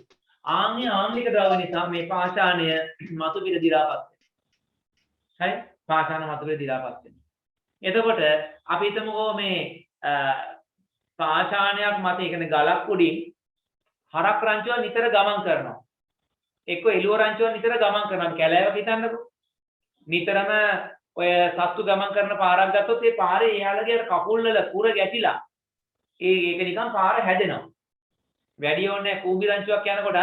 ආම්ලික ද්‍රව්‍ය නිසා මේ පාෂාණය මතු පිට දිරාපත් වෙනවා. හරි? පාෂාණ මතු පිට දිරාපත් වෙනවා. එතකොට අපි හිතමුකෝ මේ පාෂාණයක් මත ඒ කියන්නේ ගලක් උඩින් හරක් රංචුවක් නිතර ගමන් කරනවා. එක්ක එළුව රංචුවක් නිතර ගමන් කරනවා. කැලෑවක හිතන්නකෝ. නිතරම ඔය සත්තු ගමන් කරන පාරක් ගත්තොත් ඒ පාරේ එයාලගේ කකුල් වල කුර ගැටිලා ඒක නිකන් පාර හැදෙනවා. වැඩි ඕනේ කූඹි රංචුවක් යනකොට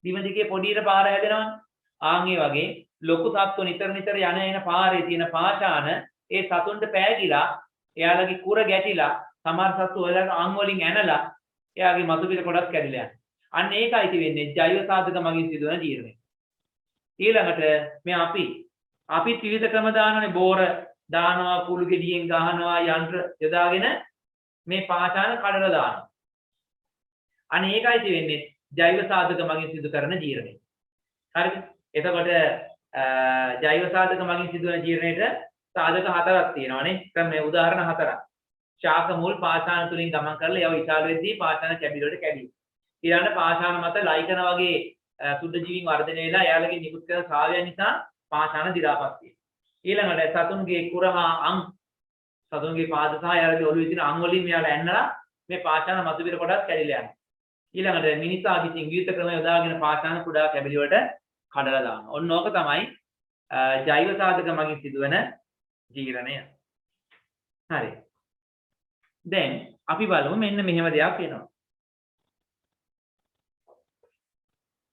දිම දිගේ පොඩියට පාර හැදෙනවනේ. ආන් ඒ වගේ ලොකු සත්තු නිතර යන එන පාරේ තියෙන පාෂාණ ඒ සතුන්ට පෑගිලා එයාලගේ කුර ගැටිලා සමහර සත්තු ඔයාලගේ අං වලින් ඇනලා එයාගේ මතු පිට කොටස් කැඩිලා යනවා. අන්න ඒකයි තියෙන්නේ ජෛව සාධක මගින් සිදුවන ජීර්ණය. ඊළඟට මේ අපි ත්‍රිවිධ ක්‍රම දානනේ බෝර දානවා කුළු ගෙඩියෙන් ගහනවා යන්ත්‍ර යොදාගෙන මේ පාෂාණ කඩලා දානවා. අන්න ඒකයි තියෙන්නේ ජෛව සාධක මගින් සිදු කරන ජීර්ණය. හරිද? එතකොට ජෛව සාධක මගින් සිදුවන ජීර්ණයට සාධක හතරක් තියෙනවානේ. මේ උදාහරණ හතරක්. ශාක මුල් පාෂාණ තුලින් ගමන් කරලා ඒවා විශාල වෙද්දී පාෂාණ කැබිලට කැඩී. ඊළඟට පාෂාණ මත ලයිකන වගේ සුද්ධ ජීවීන් වර්ධනය වෙලා එයාලගේ නිකුත් කරන ශ්‍රාවයන් නිසා පාෂාණ දිරාපත් වෙනවා. ඊළඟට සතුන්ගේ කුරහා අං සතුන්ගේ පාද සහ එයාලගේ ඔළුවේ තියෙන අං වලින් මෙයාලා ඇන්නලා මේ පාෂාණ මතු පිට කොටස් කැඩිලා යනවා. ඊළඟට මිනිසා විසින් විවිධ ක්‍රම යොදාගෙන පාෂාණ කුඩා කැබලි වලට කඩලා දානවා. ඔන්න ඕක තමයි ජෛව සාධක මගින් සිදුවන ජීර්ණය. හරි. දැන් අපි බලමු මෙන්න මෙහෙම දෙයක් වෙනවා.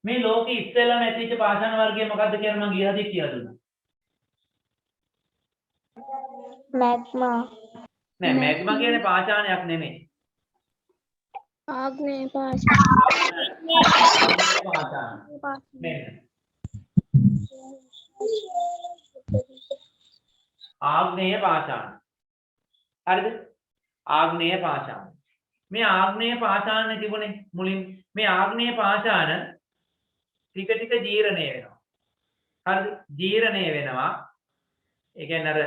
මේ ලෝකෙ ඉස්සෙල්ලාම ඇතිවෙච්ච පාෂාණ වර්ගය මොකක්ද කියලා මම ගියහදී කියලා දුන්නා. මැග්මා. නෑ මැග්මා කියන්නේ පාෂාණයක් නෙමෙයි. ආග්නේය පාෂාණ. ආග්නේය පාෂාණ. හරිද? ආග්නේය පාෂාණ. මේ ආග්නේය පාෂාණ තිබුණේ මුලින් මේ ආග්නේය පාෂාණ ටික ජීර්ණය වෙනවා. හරිද? ජීර්ණය වෙනවා. ඒ කියන්නේ අර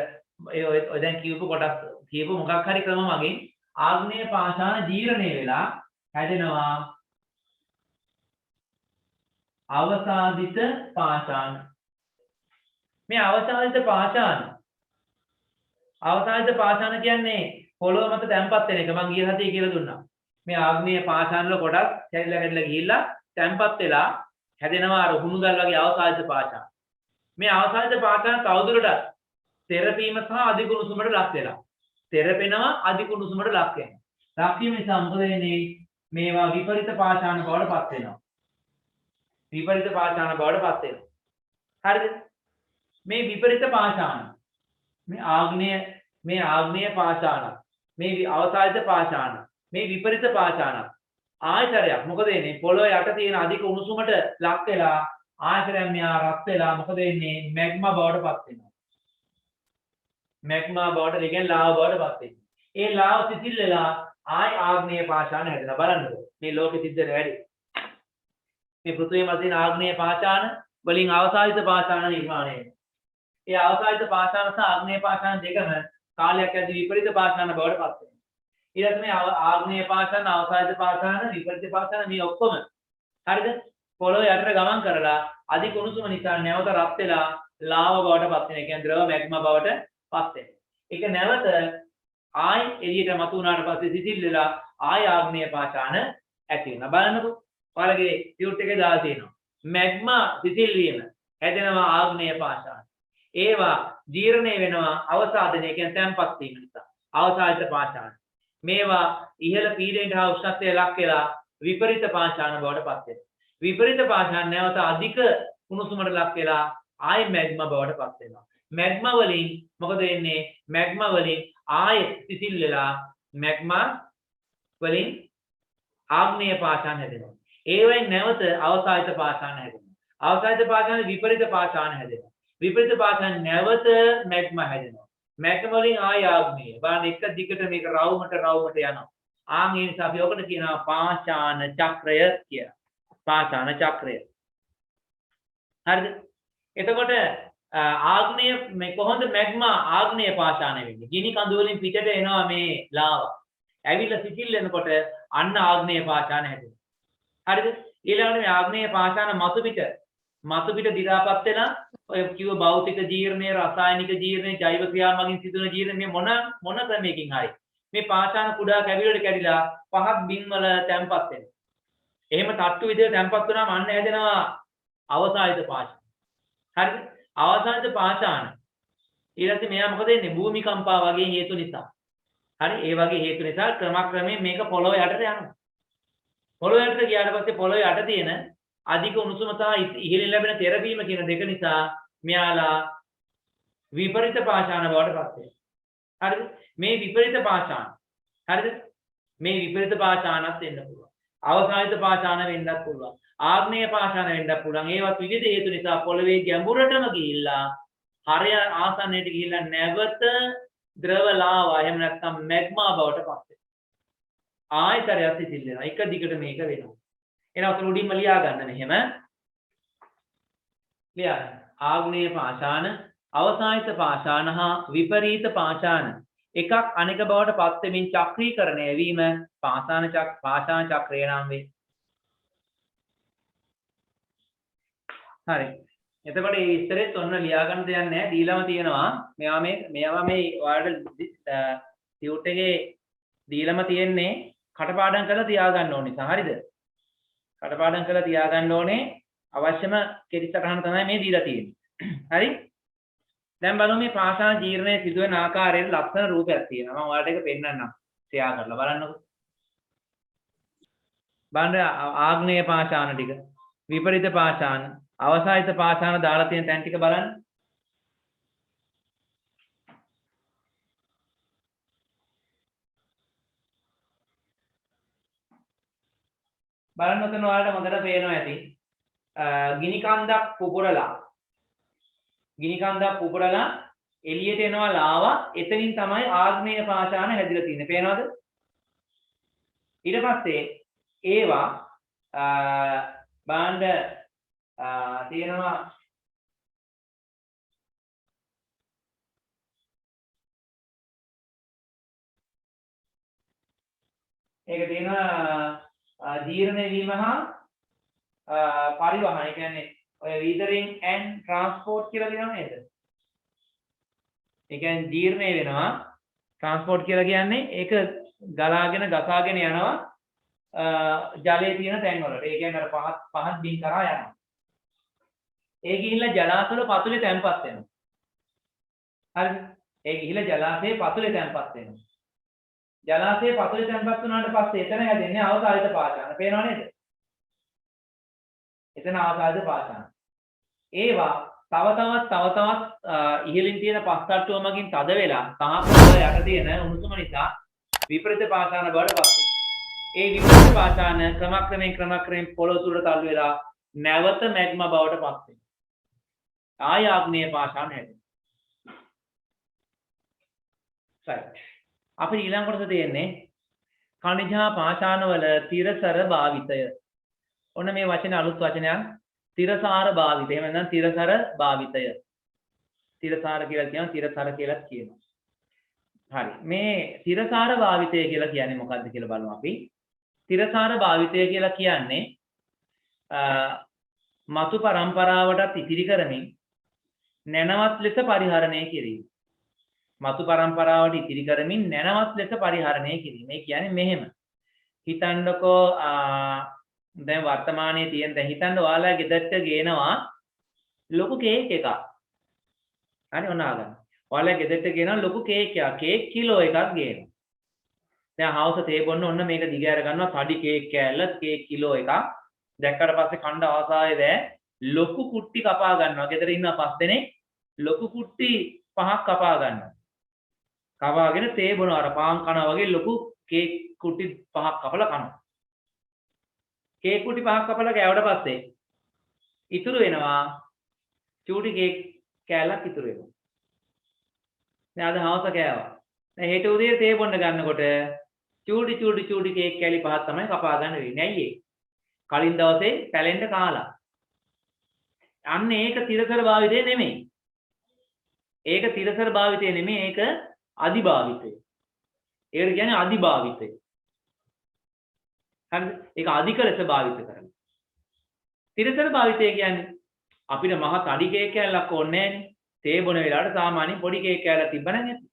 ඔය දැන් කියපු කොටස් කියපු මොකක් හරි ක්‍රම මගින් ආග්නේය පාෂාණ ජීර්ණය වෙලා හැදෙනවා අවසාදිත පාෂාණ. මේ අවසාදිත පාෂාණ කියන්නේ පොළොව මත තැම්පත් වෙන එක. මම ගිය හතේ කියලා දුන්නා. මේ ආග්නේය පාෂාණ වල කොටස් කැඩිලා ගිහිල්ලා තැම්පත් වෙලා හැදෙනවා අර හුණුගල් වගේ අවසාදිත පාෂාණ. මේ අවසාදිත පාෂාණ තවදුරටත් තෙරපීම සහ අධික උණුසුමට ලක් වෙලා. තෙරපෙනවා අධික උණුසුමට ලක් වෙනවා. ලක් වීම නිසා මොකද වෙන්නේ? මේවා විපරිත පාෂාණ බවට පත් වෙනවා. විපරිත පාෂාණ බවට පත් වෙනවා. හරිද? මේ විපරිත පාෂාණ මේ ආග්නේය පාෂාණ මේ අවසාදිත පාෂාණ මේ විපරිත පාෂාණ ආයතරයක් මොකද වෙන්නේ? පොළොව යට තියෙන අධික උණුසුමට ලක් වෙලා ආයතරයෙන් මෙහා රත් වෙලා මොකද වෙන්නේ? මැග්මා බවට පත් වෙනවා. මැග්මා බවට කියන්නේ ලාව බවට පත් වෙනවා. ඒ ලාව සිසිල් වෙලා ආග්නේය පාෂාණ හැදෙනවා. බලන්නකෝ මේ ලෝකෙ සිද්ධ වෙන වැඩි. මේ පෘථිවිය මත තියෙන ආග්නේය පාෂාණ වලින් අවසාදිත පාෂාණ නිර්මාණය වෙනවා. ඒ අවසාදිත පාෂාණ සහ ආග්නේය පාෂාණ දෙකම කාලයක් යද්දී විපරීත පාෂාණ බවට පත් වෙනවා. ඊළඟට මේ ආග්නේය පාෂාණ, අවසාදිත පාෂාණ, විපරීත පාෂාණ මේ ඔක්කොම හරිද? පොළොව යටට ගමන් කරලා අධික උණුසුම නිසා නැවත රත් වෙලා ලාව බවට පත් වෙනවා. ඒ කියන්නේ ද්‍රව මැග්මා බවට පත් වෙනවා. ඒක නැවත ආයි එළියට මතු වුණාට පස්සේ සිසිල් වෙලා ආයි ආග්නේය පාෂාණ ඇති වෙනවා. බලන්නකෝ. ඔයාලගේ ටියුට් එකේ දාලා තියෙනවා. මැග්මා සිසිල් වීම හැදෙනවා ආග්නේය පාෂාණ. ඒවා ජීර්ණය වෙනවා අවසාදනය කියන්නේ තැම්පත් වීම නිසා. අවසාදිත පාෂාණ. මේවා ඉහළ පීඩනයට හා උෂ්ණත්වයට ලක් වෙලා විපරීත පාෂාණ බවට පත් වෙනවා. විපරීත පාෂාණ නැවත අධික උණුසුමට ලක් වෙලා ආයි මැග්මා බවට පත් වෙනවා. මැග්මා වලින් මොකද වෙන්නේ? මැග්මා වලින් ආයි සිසිල් වෙලා මැග්මා වලින් ආග්නේය පාෂාණ හැදෙනවා. ඒවෙන් නැවත අවසාදිත පාෂාණ හැදෙනවා. අවසාදිත පාෂාණ විපරීත පාෂාණ හැදෙනවා. විපරීත පාෂාණ නැවත මැග්මා හැදෙනවා. මැග්මා වලින් ආයි ආග්නේය. බලන්න එක දිගට මේක රවුමට යනවා. ආන් ඒ නිසා අපි ඔකට කියනවා පාෂාණ චක්‍රය කියලා. පාෂාණ චක්‍රය. හරිද? එතකොට ආග්නේය මේ කොහොමද මැග්මා ආග්නේය පාෂාණ වෙන්නේ? ගිනි කඳු වලින් පිටට එනවා මේ ලාවා. ඇවිල්ලා සිසිල් වෙනකොට අන්න ආග්නේය පාෂාණ හැදෙනවා. හරිද? ඊළඟට මේ ආග්නේය පාෂාණ මතු පිට දි รา පත් වෙලා ඔය කිව්ව භෞතික ජීර්ණය, රසායනික ජීර්ණය, ජෛව ක්‍රියා මගින් සිදුවන ජීර්ණය මේ මොන ක්‍රමයකින් හරි මේ පාෂාණ කුඩා කැවිලට කැඩිලා පහත් බිම් වල තැම්පත් වෙනවා. එහෙම තට්ටු විදිහට තැම්පත් වුණාම අන්න හැදෙනවා අවසාදිත පාෂාණ. හරිද? අවසාදිත පාෂාණ ඊළඟට මෙයා මොකද වෙන්නේ? භූමිකම්පා වගේ හේතු නිසා. හරි? ඒ වගේ හේතු නිසා ක්‍රමක්‍රමයෙන් මේක පොළොව යටට යනවා. පොළොව යටට ගියාට පස්සේ පොළොව යට තියෙන අධික උණුසුම සහ ඉහළින් ලැබෙන තෙරපීම කියන දෙක නිසා මෙයාලා විපරීත පාෂාණ බවට පත් වෙනවා. හරිද? මේ විපරීත පාෂාණ. හරිද? මේ විපරීත පාෂාණත් වෙන්න පුළුවන්. අවසාදිත පාෂාණ වෙන්නත් පුළුවන්. ආග්නේය පාෂාණ වෙන්නත් පුළුවන්. ඒවත් විවිධ හේතු නිසා පොළවේ ගැඹුරටම ගිහිල්ලා හරය ආසන්නයට ගිහිල්ලා නැවත ද්‍රව ලාවා එහෙම නැත්නම් මැග්මා බවට පත් වෙනවා. ආයතරයක් සිසිල් වෙනවා. එක දිගට මේක වෙනවා. එහෙනම් අතන උඩින්ම ලියා ගන්න මෙහෙම. ලියා ගන්න. ආග්නේය පාෂාණ, අවසාදිත පාෂාණ හා විපරීත පාෂාණ එකක් අනෙක බවට පත් වෙමින් චක්‍රීකරණය වීම පාෂාණ චක්‍රය නම් වේ. හරි. එතකොට මේ ඉස්තරෙත් ඔන්න ලියා ගන්න දෙයක් නැහැ. දීලාම තියෙනවා. මේවා මේ ඔයාලට ටියුට් එකේ දීලාම තියෙන්නේ කටපාඩම් කරලා තියාගන්න ඕනේ නිසා. හරිද? කටපාඩම් කරලා තියාගන්න ඕනේ. අවශ්‍යම කෙටි සටහන තමයි මේ දීලා තියෙන්නේ. හරි? දැන් බලමු මේ පාෂාණ ජීර්ණය සිදුවෙන ආකාරයේ ලක්ෂණ රූපයක් තියෙනවා. මම ඔයාලට ඒක පෙන්නන්නම්. ෂෙයා කරලා බලන්නකෝ. බලන්න ආග්නේය පාෂාණ ටික, විපරීත පාෂාණ, අවසාදිත පාෂාණ දාලා තියෙන තැන් ටික බලන්න. බලන්න ඔතන ඔයාලට හොඳට පේනවා ඇති. ගිනි කන්දක් පුපුරලා එළියට එනවා ලාවා. එතනින් තමයි ආග්නේය පාෂාණ හැදිලා තියෙන්නේ. පේනවද? ඊට පස්සේ ඒවා බාණ්ඩ තියෙනවා ඒක තියෙනවා ජීර්ණය වීම හා පරිවහන. ඒ කියන්නේ ඔය වීදරින් ඇන්ඩ් ට්‍රාන්ස්පෝර්ට් කියලා කියනවා නේද? ඒ කියන්නේ ජීර්ණය වෙනවා. ට්‍රාන්ස්පෝර්ට් කියලා කියන්නේ ඒක ගලාගෙන ගසාගෙන යනවා ජලයේ තියෙන තැන් වලට. ඒ කියන්නේ අර පහත් බිම් කරා යනවා. ඒ ගිහිල්ලා ජලාශවල පතුලේ තැන්පත් වෙනවා. හරිද? ඒ ගිහිල්ලා ජලාශයේ පතුලේ තැන්පත් වෙනවා. ජලාශයේ පතුලේ තැන්පත් වුණාට පස්සේ එතන හැදෙන්නේ අවසාදිත පාෂාණ. පේනව නේද? එතන අවසාදිත පාෂාණ. ඒවා තව තවත් ඉහළින් තියෙන පස්තට්ටුව මගින් තද වෙලා සහපොළොව යට තියෙන උණුසුම නිසා විපරීත පාෂාණ බවට පත් වෙනවා. ඒ විපරීත පාෂාණ ක්‍රමක්‍රමයෙන් පොළොව තුලට තල්ලු වෙලා නැවත මැග්මා බවට පත් වෙනවා. ආය ආග්නේය පාෂාණ හැදෙනවා. right. අපි ඊළඟ කොටස තියෙන්නේ ඛනිජ පාෂාණ වල තිරසර භාවිතය. ඔන්න මේ වචනේ අලුත් වචනයක්. තිරසාර භාවිතය. එහෙම නැත්නම් තිරසර භාවිතය. තිරසාර කියලා කියනවා, තිරසර කියලා කියනවා. හරි. මේ තිරසාර භාවිතය කියලා කියන්නේ මොකක්ද කියලා බලමු අපි. තිරසාර භාවිතය කියලා කියන්නේ මතු පරම්පරාවටත් ඉතිරි කරමින් නැනවත් ලෙස පරිහරණය කිරීම. මතු පරම්පරාවට ඉතිරි කරමින් නැනවත් ලෙස පරිහරණය කිරීම. ඒ කියන්නේ මෙහෙම. හිතන්නකෝ දැන් වර්තමානයේ තියෙන දැන් හිතන්න ඔයාලා ගෙදරට ගේනවා ලොකු කේක් එකක්. හරි ඔන්න ආගන්න. ඔයාලා ගෙදරට ගේනවා ලොකු කේක් එකක්. කේක් කිලෝ එකක් ගේනවා. දැන් හවස තේ බොන්න ඔන්න මේක දිග අර ගන්නවා තඩි කේක් කෑල්ල කේක් කිලෝ එකක්. දැක්කට පස්සේ කණ්ඩ ආසාවේ දැ ලොකු කුට්ටි කපා ගන්නවා. ගෙදර ඉන්න 5 දෙනෙක් ලොකු කුට්ටි 5ක් කපා ගන්නවා. කපාගෙන තේ බොනවා. අර පාන් කනවා වගේ ලොකු කේක් කුට්ටි 5ක් කපලා කනවා. කේක් කුට්ටි 5ක් කපලා කෑවට පස්සේ ඉතුරු වෙනවා චූටි කේක් කෑල්ලක් ඉතුරු වෙනවා. දැන් අද හවස කෑවා. දැන් හෙට උදේ තේ බොන්න ගන්නකොට චූටි කේක් කෑලි 5ක් තමයි කපා ගන්න වෙන්නේ. ඇයි ඒ? කලින් දවසේ පැලෙන්න කාලා. අන්න ඒක තිරසර භාවිතය නෙමෙයි. ඒක තිරසර භාවිතය නෙමෙයි. ඒක අදිභාවිතය. ඒකට කියන්නේ අදිභාවිතය. හරිද? ඒක අධික ලෙස භාවිත කරනවා. තිරසර භාවිතය කියන්නේ අපිට මහ තඩි කේක් කෑල්ලක් ඕනේ නැහැනේ. තේ බොන වෙලාවට සාමාන්‍ය පොඩි කේක් කෑල්ලක් තිබ්බනම් ඇති.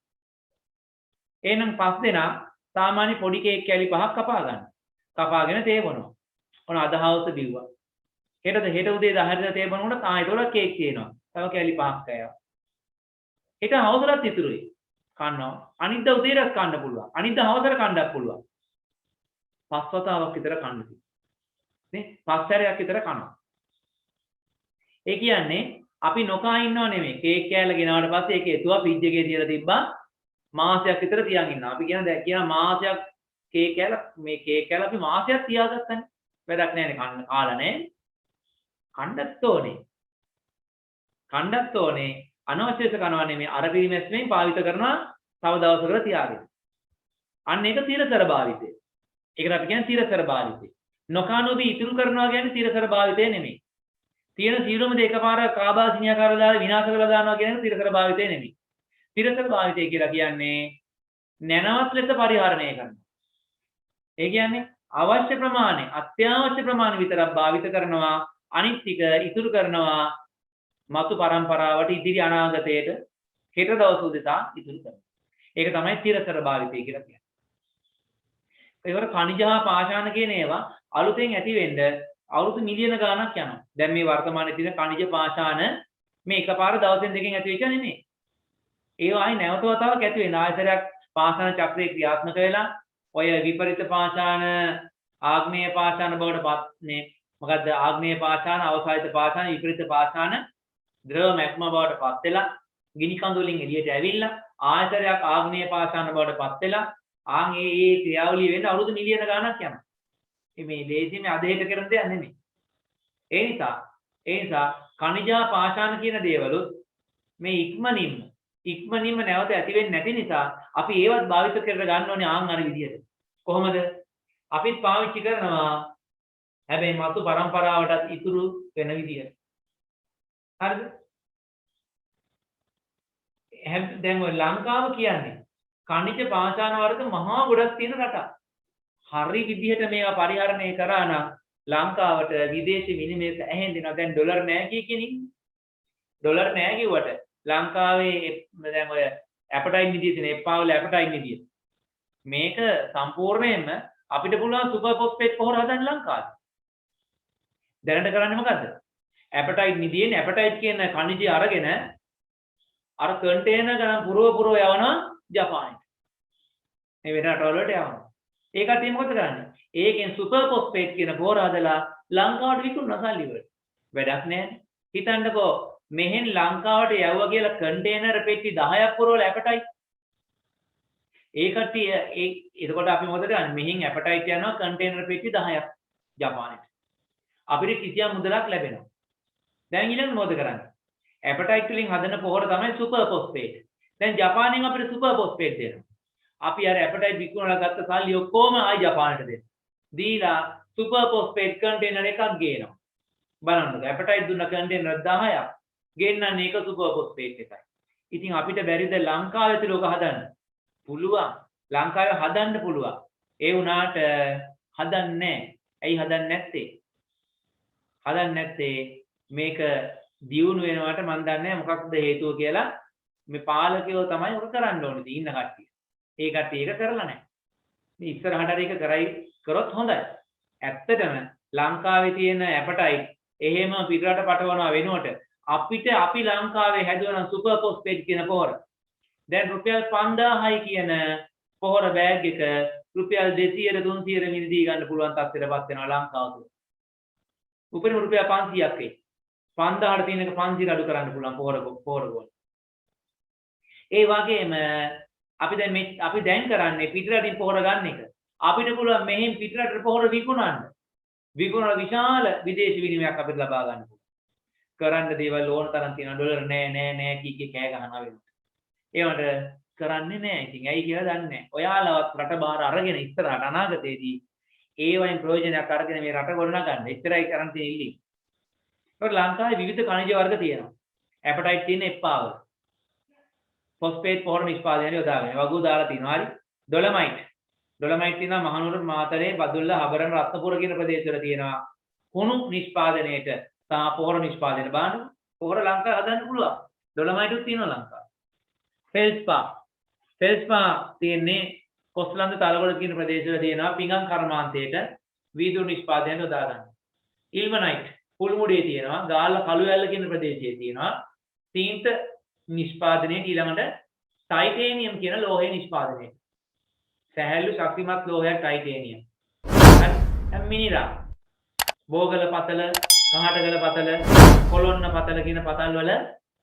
එහෙනම් 5 දෙනා සාමාන්‍ය පොඩි කේක් කෑලි 5ක් කපා ගන්න. කපාගෙන තේ බොනවා. ඔන්න අද හවස බිව්වා. හෙට උදේ 10ට තේ බොනකොට ඒතකොට කේක් තියෙනවා. තව කෑලි 5ක් කෑවා. හෙට හවසට ඉතුරුයි. කන්නවා. අනිද්දා උදේට කන්න පුළුවන්. අනිද්දා හවසට කන්නත් පුළුවන්. 5 වතාවක් විතර කන්න තියෙනවා. නේ? 5 සැරයක් විතර කනවා. ඒ කියන්නේ අපි නොකා ඉන්නව නෙමෙයි. කේක් කෑල්ල ගෙනාවට පස්සේ ඒක එතුවා ෆ්‍රිජ් එකේ තියලා තිබ්බා මාසයක් විතර තියන් ඉන්නවා. අපි කියන මාසයක් කේක් කෑල්ල අපි මාසයක් තියාගත්තනේ. වැඩක් නැහැ කන්න කාලා නැහැ. කණ්ඩත් ඕනේ. අනවශ්‍ය ලෙස කනවා නෙමෙයි. අර පිරිමැස්මෙන් පාවිත කරනවා තව දවසකට තියාගෙන. අන්න ඒක තිරසර භාවිතය. ඒකට අපි කියන්නේ තිරසර භාවිතය. නොකානෝබී ඉතුරු කරනවා කියන්නේ තිරසර භාවිතය නෙමෙයි. තියෙන සියලුම දේ එකපාර කාබාසිනියා කරලා දාලා විනාශ කරලා දානවා කියන එක තිරසර භාවිතය නෙමෙයි. තිරසර භාවිතය කියලා කියන්නේ නැනවත් ලෙස පරිහරණය කරනවා. ඒ කියන්නේ අවශ්‍ය ප්‍රමාණය අත්‍යවශ්‍ය ප්‍රමාණය විතරක් භාවිත කරනවා. අනිත් ටික ඉතුරු කරනවා මතු පරම්පරාවට ඉදිරි අනාගතයට හෙට දවස් උදෙසා ඉතුරු කරනවා. ඒක තමයි තිරසර භාවිතය කියලා කියන්නේ. ඒකට ඛනිජ හා පාෂාණ කියන ඒවා අලුතෙන් ඇති වෙන්න අවුරුදු මිලියන ගාණක් යනවා. දැන් මේ වර්තමානයේ තියෙන ඛනිජ පාෂාණ මේ එකපාර දවසෙන් දෙකෙන් ඇති වෙච්ච නෙමෙයි. ඒවා ආයි නැවත වතාවක් ඇති වෙන ආයතරයක් පාෂාණ චක්‍රයේ ක්‍රියාත්මක වෙලා ඔය විපරිත පාෂාණ ආග්නේය පාෂාණ බවට පත්නේ. මොකද්ද ආග්නේය පාෂාණ අවසායිත පාෂාණ විපරිත පාෂාණ ද්‍රව මැග්ම බවට පත් වෙලා ගිනි කඳු වලින් එළියට ඇවිල්ලා ආයතරයක් ආග්නේය පාෂාණ බවට පත් වෙලා ඒ ක්‍රියාවලිය වෙන්න අවුරුදු මිලියන ගාණක් යනවා. මේ ලේසියෙන් අධේක කරන දෙයක් නෙමෙයි. ඒ නිසා ඛනිජ පාෂාණ කියන දේවලුත් මේ ඉක්මනින්ම නැවත ඇති වෙන්නේ නැති නිසා අපි ඒවත් භාවිත කරලා ගන්න ඕනේ ආන් අර විදියට. කොහොමද? අපිත් පාවිච්චි කරනවා. හැබැයි මතු පරම්පරාවටත් ඉතුරු වෙන විදියට. හරිද? දැන් ඔය ලංකාව කියන්නේ ඛනිජ පාෂාණ වර්ග මහා ගොඩක් තියෙන රටක්. හරි විදිහට මේවා පරිහරණය කරා නම් ලංකාවට විදේශි විනිමය ඇහෙන් දෙනවා. දැන් ඩොලර් නැහැ කියකින් ඩොලර් නැහැ කිව්වට ලංකාවේ දැන් ඔය ඇපටයිට් නිදිය තියෙන එප්පාවල ඇපටයිට් නිදිය. මේක සම්පූර්ණයෙන්ම අපිට පුළුවන් සුපර් ෆොස්ෆේට් පොහොර හදන්න ලංකාවේ. දැනට කරන්නේ මොකද්ද? ඇපටයිට් නිදියෙන් ඇපටයිට් කියන ඛනිජය අරගෙන අර කන්ටේනර් ගණන් පුරව යවනවා ජපානයට. මේ වෙන රටවල වලට යවනවා. ඒ කට්ටිය මොකද කරන්නේ? ඒකෙන් සුපර් ෆොස්ෆේට් කියන පොහොර හදලා ලංකාවට විකුණන සල්ලි වලට. වැඩක් නැහැ. හිතන්නකෝ මෙහෙන් ලංකාවට යවුවා කියලා කන්ටේනර් පෙට්ටි 10ක් පුරවල ඇපටයිට්. ඒ කට්ටිය එතකොට අපි මොකද කරන්නේ? මෙහින් ඇපටයිට් යනවා කන්ටේනර් පෙට්ටි 10ක් ජපානයට. අපිට කිසියම් මුදලක් ලැබෙනවා. දැන් ඊළඟ මොකද කරන්නේ? ඇපටයිට් වලින් හදන පොහොර තමයි සුපර් ෆොස්ෆේට්. දැන් ජපානයෙන් අපිට සුපර් ෆොස්ෆේට් දෙනවා. අපි අර ඇපටයිට් විකුණලා ගත්ත සල්ලි ඔක්කොම ආයි ජපානට දෙනවා. දීලා සුපර් ෆොස්ෆේට් කන්ටේනර් එකක් ගේනවා. බලන්නකෝ ඇපටයිට් දුන්න කන්ටේනර් 10ක් ගෙන්නන්නේ එක සුපර් ෆොස්ෆේට් එකයි. ඉතින් අපිට බැරිද ලංකාවේ ඇතුළේ ඔක හදන්න? පුළුවන්. ලංකාවේ හදන්න පුළුවන්. ඒ වුණාට හදන්නේ නැහැ. ඇයි හදන්නේ නැත්තේ? හදන්නේ නැත්තේ මේක දියුණු වෙනවට මම දන්නේ මොකක්ද හේතුව කියලා මේ පාලකයෝ තමයි ඔක කරන්න ඕනේ ඉන්න කට්ටිය. ඒ කට්ටිය ඒක කරලා නැහැ. මේ ඉස්සරහට හරි ඒක කරයි කරොත් හොඳයි. ඇත්තටම ලංකාවේ තියෙන ඇපටයිට් එහෙම පිටරට පටවනවා වෙනුවට අපිට අපි ලංකාවේ හැදුවනම් සුපර් ෆොස්ෆේට් කියන පොහොර. දැන් රුපියල් 5000යි කියන පොහොර බෑග් එක රුපියල් 200 300 මිලදී ගන්න පුළුවන් තත්ත්වයටපත් වෙනවා ලංකාව තුළ. උපරිම රුපියල් 500ක් වෙයි. 5000ට තියෙන එක 500 අඩු කරන්න පුළුවන් පොහොර ගොල්. ඒ වගේම අපි දැන් කරන්නේ පිටරටින් පොහොර ගන්න එක. අපිට පුළුවන් මෙහෙන් පිටරටට පොහොර විකුණන්න. විකුණන විශාල විදේශ විනිමයක් අපිට ලබා ගන්න පුළුවන්. කරන්න දේවල් ඕන තරම් තියෙනවා ඩොලර් නෑ කී කෑ ගහනවා වෙනවා. ඒවට කරන්නේ නෑ. ඉතින් ඇයි කියලා දන්නේ නෑ. ඔයාලවත් රට බාර අරගෙන ඉස්සරහට අනාගතයේදී ඒ වයින් ප්‍රයෝජනයක් අරගෙන මේ රට ගොඩනගන්න. එච්චරයි කරන් තියෙන්නේ ඉල්ලීම. ඒකට ලංකාවේ විවිධ khනිජ වර්ග තියෙනවා. ඇපටයිට් තියෙන එප්පාවල. ෆොස්ෆේට් පොහොර නිෂ්පාදනයේ යොදාගෙන වගුව දාලා තියෙනවා. හරි. ඩොලමයිට් තියෙනවා මහනුවර මාතරේ බදුල්ල හබරන් රත්නපුර කියන ප්‍රදේශවල තියෙනවා. කුණු නිෂ්පාදනයේට සහ පොහොර නිෂ්පාදනයේ බාන පොහොර ලංකාවේ හදන්න පුළුවන්. ඩොලමයිටුත් තියෙනවා ලංකාවේ. ෆෙල්ස්පා තියෙන්නේ කොස්ලන්ද තලගොඩ කියන ප්‍රදේශවල තියෙනවා පිඟන් කර්මාන්තයේට වීදුරු නිෂ්පාදනයට යොදා ගන්න. ඉල්මනයිට් පුල්මුඩේ තියෙනවා ගාල්ල කළුඇල්ල කියන ප්‍රදේශයේ තියෙනවා තීන්ත නිෂ්පාදනයේ ඊළඟට ටයිටේනියම් කියන ලෝහය නිෂ්පාදනයේ. සැහැල්ලු ශක්තිමත් ලෝහයක් ටයිටේනියම්. මිනිරා බෝගල පතල කහටගල පතල කොළොන්න පතල කියන පතල් වල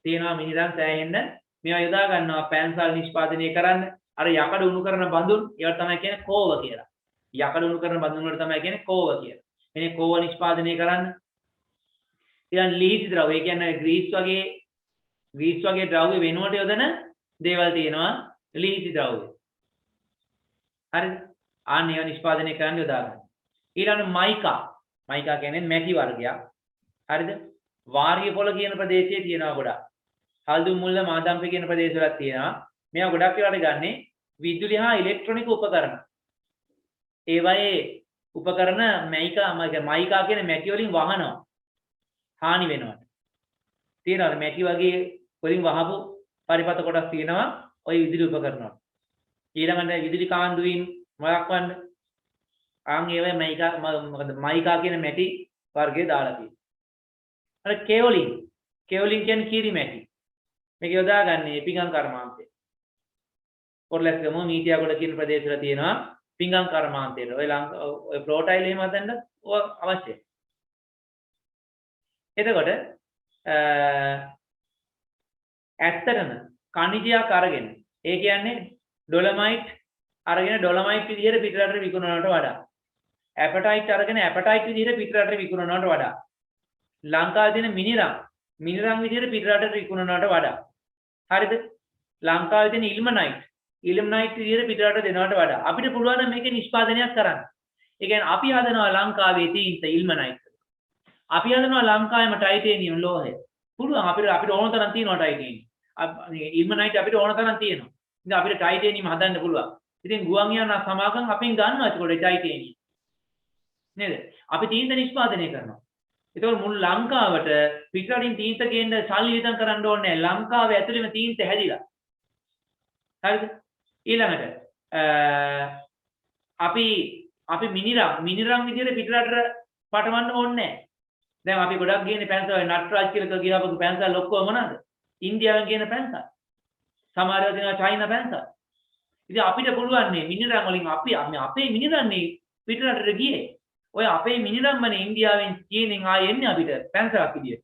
තියෙනවා මිනිරන් සෑහෙන්න මේවා යොදා ගන්නවා පැන්සල් නිෂ්පාදනය කරන්න. අර යකඩ උණු කරන බඳුන් ඒවට තමයි කියන්නේ කෝව කියලා. යකඩ උණු කරන බඳුන් වලට තමයි කියන්නේ කෝව කියලා. එනේ කෝව නිෂ්පාදනය කරන්න. ඊළඟ ලීසි ද්‍රව්‍ය ඒ කියන්නේ ග්‍රීස් වගේ ද්‍රව්‍ය වෙනුවට යොදන දේවල් තියෙනවා ලීසි ද්‍රව්‍ය. හරිද? ආන්න ඒවා නිෂ්පාදනය කරන්න යොදා ගන්න. ඊළඟ මයිකා කියන්නේ මැටි වර්ගයක්. හරිද? වාරිය පොළ කියන ප්‍රදේශයේ තියෙනවා ගොඩක්. හල්දුම් මුල්ල මාදම්පේ කියන ප්‍රදේශවලත් තියෙනවා. මේවා ගොඩක් වෙලාට ගන්නේ විදුලි හා ඉලෙක්ට්‍රොනික උපකරණ. ඒ වගේ උපකරණ මයිකා කියන මැටි වලින් වහනවා. හානි වෙනවට. තියෙනවද මැටි වගේ වලින් වහපු පරිපත කොටස් තියෙනවා ওই විදුලි උපකරණ වල. ඊළඟට විදුලි කාන්දුවින් වළක්වන්න ඒවයි මයිකා කියන මැටි වර්ගය දාලා තියෙනවා. අර කෙයොලින් කියන්නේ කීරි මැටි. මේක යොදාගන්නේ පිඟන් කර්මාන්තයේ. කොරලැස්ගම මීටියාගොඩ කියන ප්‍රදේශවල තියෙනවා පිඟන් කර්මාන්තයේ. ඔය ප්ලෝටයිල් එහෙම හදන්න ඕක අවශ්‍යයි. එතකොට ඇත්තටම khනිජයක් අරගෙන ඒ කියන්නේ ඩොලමයිට් අරගෙන ඩොලමයිට් විදිහට පිටරටට විකුණනවට වඩා ඇපටයිට් අරගෙන ඇපටයිට් විදිහට පිටරටට විකුණනවට වඩා ලංකාවේ තියෙන මිනිරම් විදිහට පිටරටට විකුණනවට වඩා හරිද ලංකාවේ තියෙන ඉල්මනයිට් විදිහට පිටරටට දෙනවට වඩා අපිට පුළුවන් නම් මේකේ නිෂ්පාදනයක් කරන්න. ඒ කියන්නේ අපි හදනවා ලංකාවේ තීන්ත ඉල්මනයිට්. අපි හදනවා ලංකාවේම ටයිටේනියම් ලෝහය. පුළුවන් අපිට ඕන තරම් තියෙනවා ටයිටේනියම්. ඉල්මනයිට් අපිට ඕන තරම් තියෙනවා. ඉතින් අපිට ටයිටේනියම් හදන්න පුළුවන්. ඉතින් ගුවන් යානා සමාගම් අපෙන් ගන්නවා ඒකට ටයිටේනියම්. නේද? අපි තීන්ත නිෂ්පාදනය කරනවා. ඒතකොට මුළු ලංකාවට පිටරටින් තීන්ත ගේන්න සල්ලි වියදම් කරන්න ඕනේ නැහැ. ලංකාවේ ඇතුළේම තීන්ත හැදිලා. හරිද? ඊළඟට අපි මිනිරම් විදිහට පිටරටට පටවන්න ඕනේ නැහැ. දැන් අපි ගොඩක් ගේන්නේ පැන්සල් නට්රාජ් කියලා කියලාපු පැන්සල් ඔක්කොම මොනවාද? ඉන්දියාවෙන් ගේන පැන්සල්. සමහර ඒවා දෙනවා චයිනා පැන්සල්. ඉතින් අපිට පුළුවන් නේ මිනිරම් වලින් අපේ මිනිරම්නේ පිටරටට ගියේ. ඔය අපේ මිනිරම්මනේ ඉන්දියාවෙන් චීනෙන් ආයෙ එන්නේ අපිට පැන්සලක් විදියට.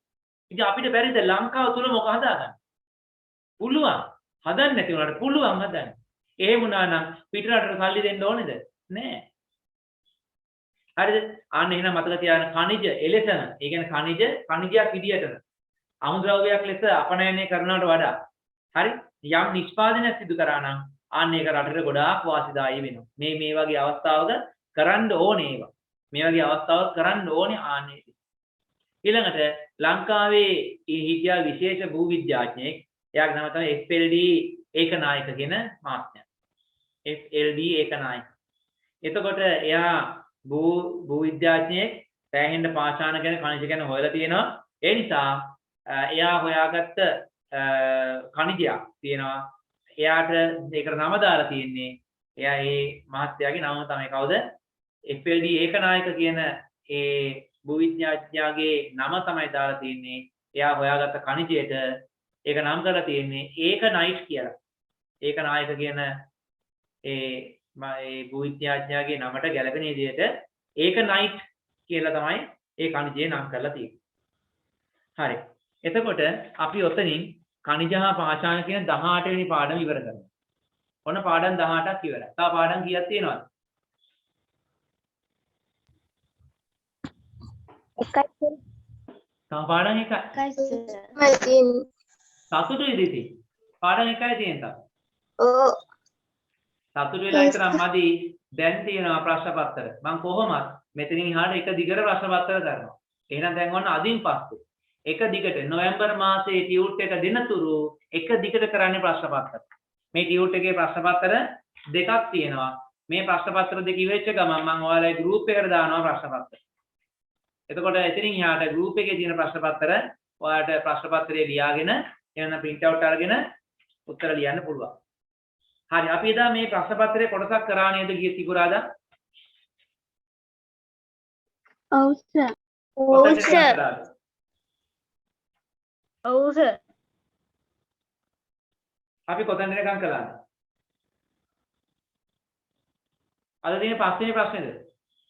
ඉතින් අපිට බැරිද ලංකාව තුල මොක හදාගන්න? පුළුවන්. හදන්න නැති උනාට පුළුවන් හදන්න. එහෙම වුණා නම් පිටරටට සල්ලි දෙන්න ඕනේද? නෑ. හරිද? අන්න එහෙනම් මතක තියාගන්න khනිජ එලෙසම, ඒ කියන්නේ khනිජයක් විදියටම අමුද්‍රව්‍යයක් ලෙස අපනයනය කරනවට වඩා හරි යම් නිෂ්පාදනයක් සිදු කරා නම් අන්න ඒක රටට ගොඩාක් වාසිදායී වෙනවා. මේ වගේ අවස්ථාවක කරන්න ඕනේ ඒවා. මේ වගේ අවස්ථාවක් කරන්න ඕනේ ආන්නේ. ඊළඟට ලංකාවේ හිටියා විශේෂ භූ විද්‍යාඥයෙක්. එයාගේ නම තමයි FLD ඒකනායක කියන මහත්මයා. FLD ඒකනායක. එතකොට එයා භූ විද්‍යාඥයෙක් සෑහෙන පාෂාණ ගැන khනිජ ගැන හොයලා තියෙනවා. ඒ නිසා එයා හොයාගත්ත khනිජයක් තියෙනවා. එයාට ඒකට නම දාලා තියෙන්නේ. එයා මේ මහත්යාගේ නම තමයි කවුද? FLD ඒකනායක කියන ඒ භූ විද්‍යාඥයාගේ නම තමයි දාලා තියෙන්නේ. එයා හොයාගත්ත khනිජයට ඒක නම් කරලා තියෙන්නේ ඒකනයිට් කියලා. ඒකනායක කියන ඒ භූ විද්‍යාඥයාගේ නමට ගැලපෙන විදිහට ඒකනයිට් කියලා තමයි ඒ khනිජය නම් කරලා තියෙන්නේ. හරි. එතකොට අපි ඔතනින් khනිජ හා පාෂාණ කියන 18 වෙනි පාඩම ඉවර කරනවා. ඔන්න පාඩම් 18ක් ඉවරයි. තව පාඩම් කීයක් තියෙනවද? එකයි තව පාඩම් එකයි. සතුටු ඉදිරි. පාඩම් එකයි තියෙන තාම. ඕ සතුටු වෙලා ඉතරම් මදි. දැන් තියෙනවා ප්‍රශ්න පත්‍ර. මම කොහොමද මෙතනින් එහාට එක දිගට ප්‍රශ්න පත්‍ර කරනවා. එහෙනම් දැන් ඔන්න අදින් පස්සේ එක දිගට නොවැම්බර් මාසයේ ටියුට් එක දිනතුරු එක දිගට කරන්නේ ප්‍රශ්න පත්‍ර. මේ ටියුට් එකේ ප්‍රශ්න පත්‍ර දෙකක් තියෙනවා. මේ ප්‍රශ්න පත්‍ර දෙක ඉවෙච්ච ගමන් මම ඔයාලගේ ගෲප් එකට දානවා ප්‍රශ්න පත්‍ර. එතකොට එතනින් එහාට ගෲප් එකේ තියෙන ප්‍රශ්න පත්‍ර ඔයාලට ප්‍රශ්න පත්‍රය ලියාගෙන එන්න print out අරගෙන උත්තර ලියන්න පුළුවන්. හරි අපි එදා මේ ප්‍රශ්න පත්‍රයේ කොටසක් කරා නේද ගිය සිකුරාදා? ඔව් සර්. ඔව් සර්. අපි කොතැන වෙනකම් කළාද? අද දිනේ පස්වෙනි ප්‍රශ්නේද?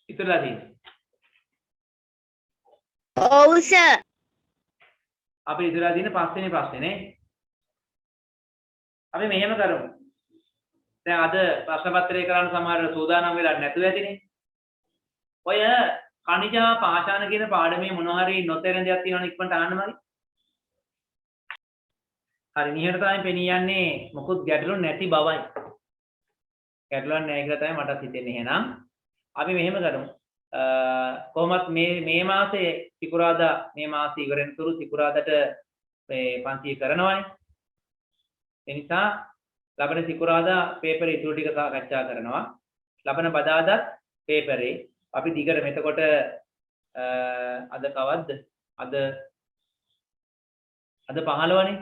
ඉතුරුලා තියෙන්නේ. ඔව් සර්. අපි ඉතුරුලා තියෙන පස්වෙනි ප්‍රශ්නේ නේ. අපි මෙහෙම කරමු. දැන් අද ප්‍රශ්න පත්‍රය කරන්න සමහරව සූදානම් වෙලා නැතුව ඇතිනේ. ඔය khනිජ හා පාෂාණ කියන පාඩමේ මොනවා හරි නොතේරෙන දෙයක් තියෙනවනේ ඉක්මනට අහන්න මගේ. හරි නිහඬතාවයෙන් පෙනී යන්නේ මොකුත් ගැටලු නැති බවයි. ගැටලුවක් නැහැ කියලා තමයි මට හිතෙන්නේ. එහෙනම් අපි මෙහෙම කරමු. කොහොමත් මේ මාසේ සිකුරාදා මේ මාසෙ ඉවරෙන තුරු සිකුරාදාට මේ පන්තිය කරනවානේ. ඒ නිසා ලබන සිකුරාදා පේපරේ ඉතුරු ටික සාකච්ඡා කරනවා. ලබන බදාදා පේපරේ අපි දිගට මෙතකොට අද කවද්ද? අද 15නේ.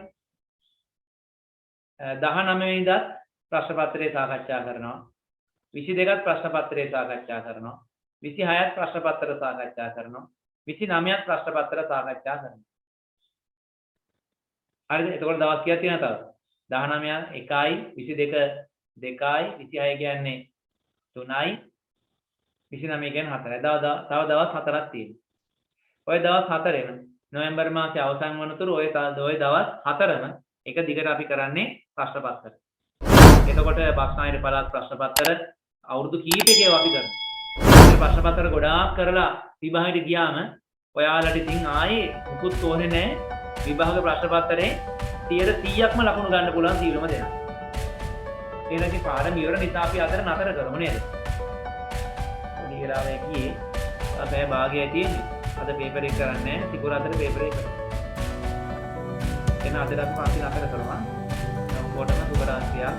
19 වෙනිදා ප්‍රශ්න පත්‍රය සාකච්ඡා කරනවා. 22ත් ප්‍රශ්න පත්‍රය සාකච්ඡා කරනවා. 26ත් ප්‍රශ්න පත්‍ර සාකච්ඡා කරනවා. 29ත් ප්‍රශ්න පත්‍ර සාකච්ඡා කරනවා. හරිද? එතකොට දවස් කීයක් තියෙනවද තව? 19 1යි 22 2යි 26 කියන්නේ 3යි 29 කියන්නේ 4යි. තව දවස් 4ක් තියෙනවා. ওই දවස් 4ෙම නොවැම්බර් මාසයේ අවසන් වනතුරු ওই දවස් 4ම එක දිගට අපි කරන්නේ ප්‍රශ්න පත්‍ර. එතකොට බස්නාහිර පළාත් ප්‍රශ්න පත්‍ර අවුරුදු කීපයකව අපි කරනවා. මේ ප්‍රශ්න පත්‍ර ගොඩාක් කරලා විභාගයට ගියාම ඔයාලට ඉතින් ආයේ මුකුත් ඕනේ නැහැ. විභාග ප්‍රශ්න පත්‍රේ 100%ක්ම ලකුණු ගන්න පුළුවන් සීලම දෙනවා. එහෙනම් පාඩම ඉවර නිසා අපි අතර නතර කරමු නේද? පොඩි වෙලාවක ගියේ අපේ භාගයයි තියෙන්නේ. අද පේපර් එක කරන්නේ නැහැ. සිකුරාදාට පේපර් එක කරනවා. එන අදට අපි පන්ති නතර කරනවා. කොටම සුබ රාත්‍රියක්.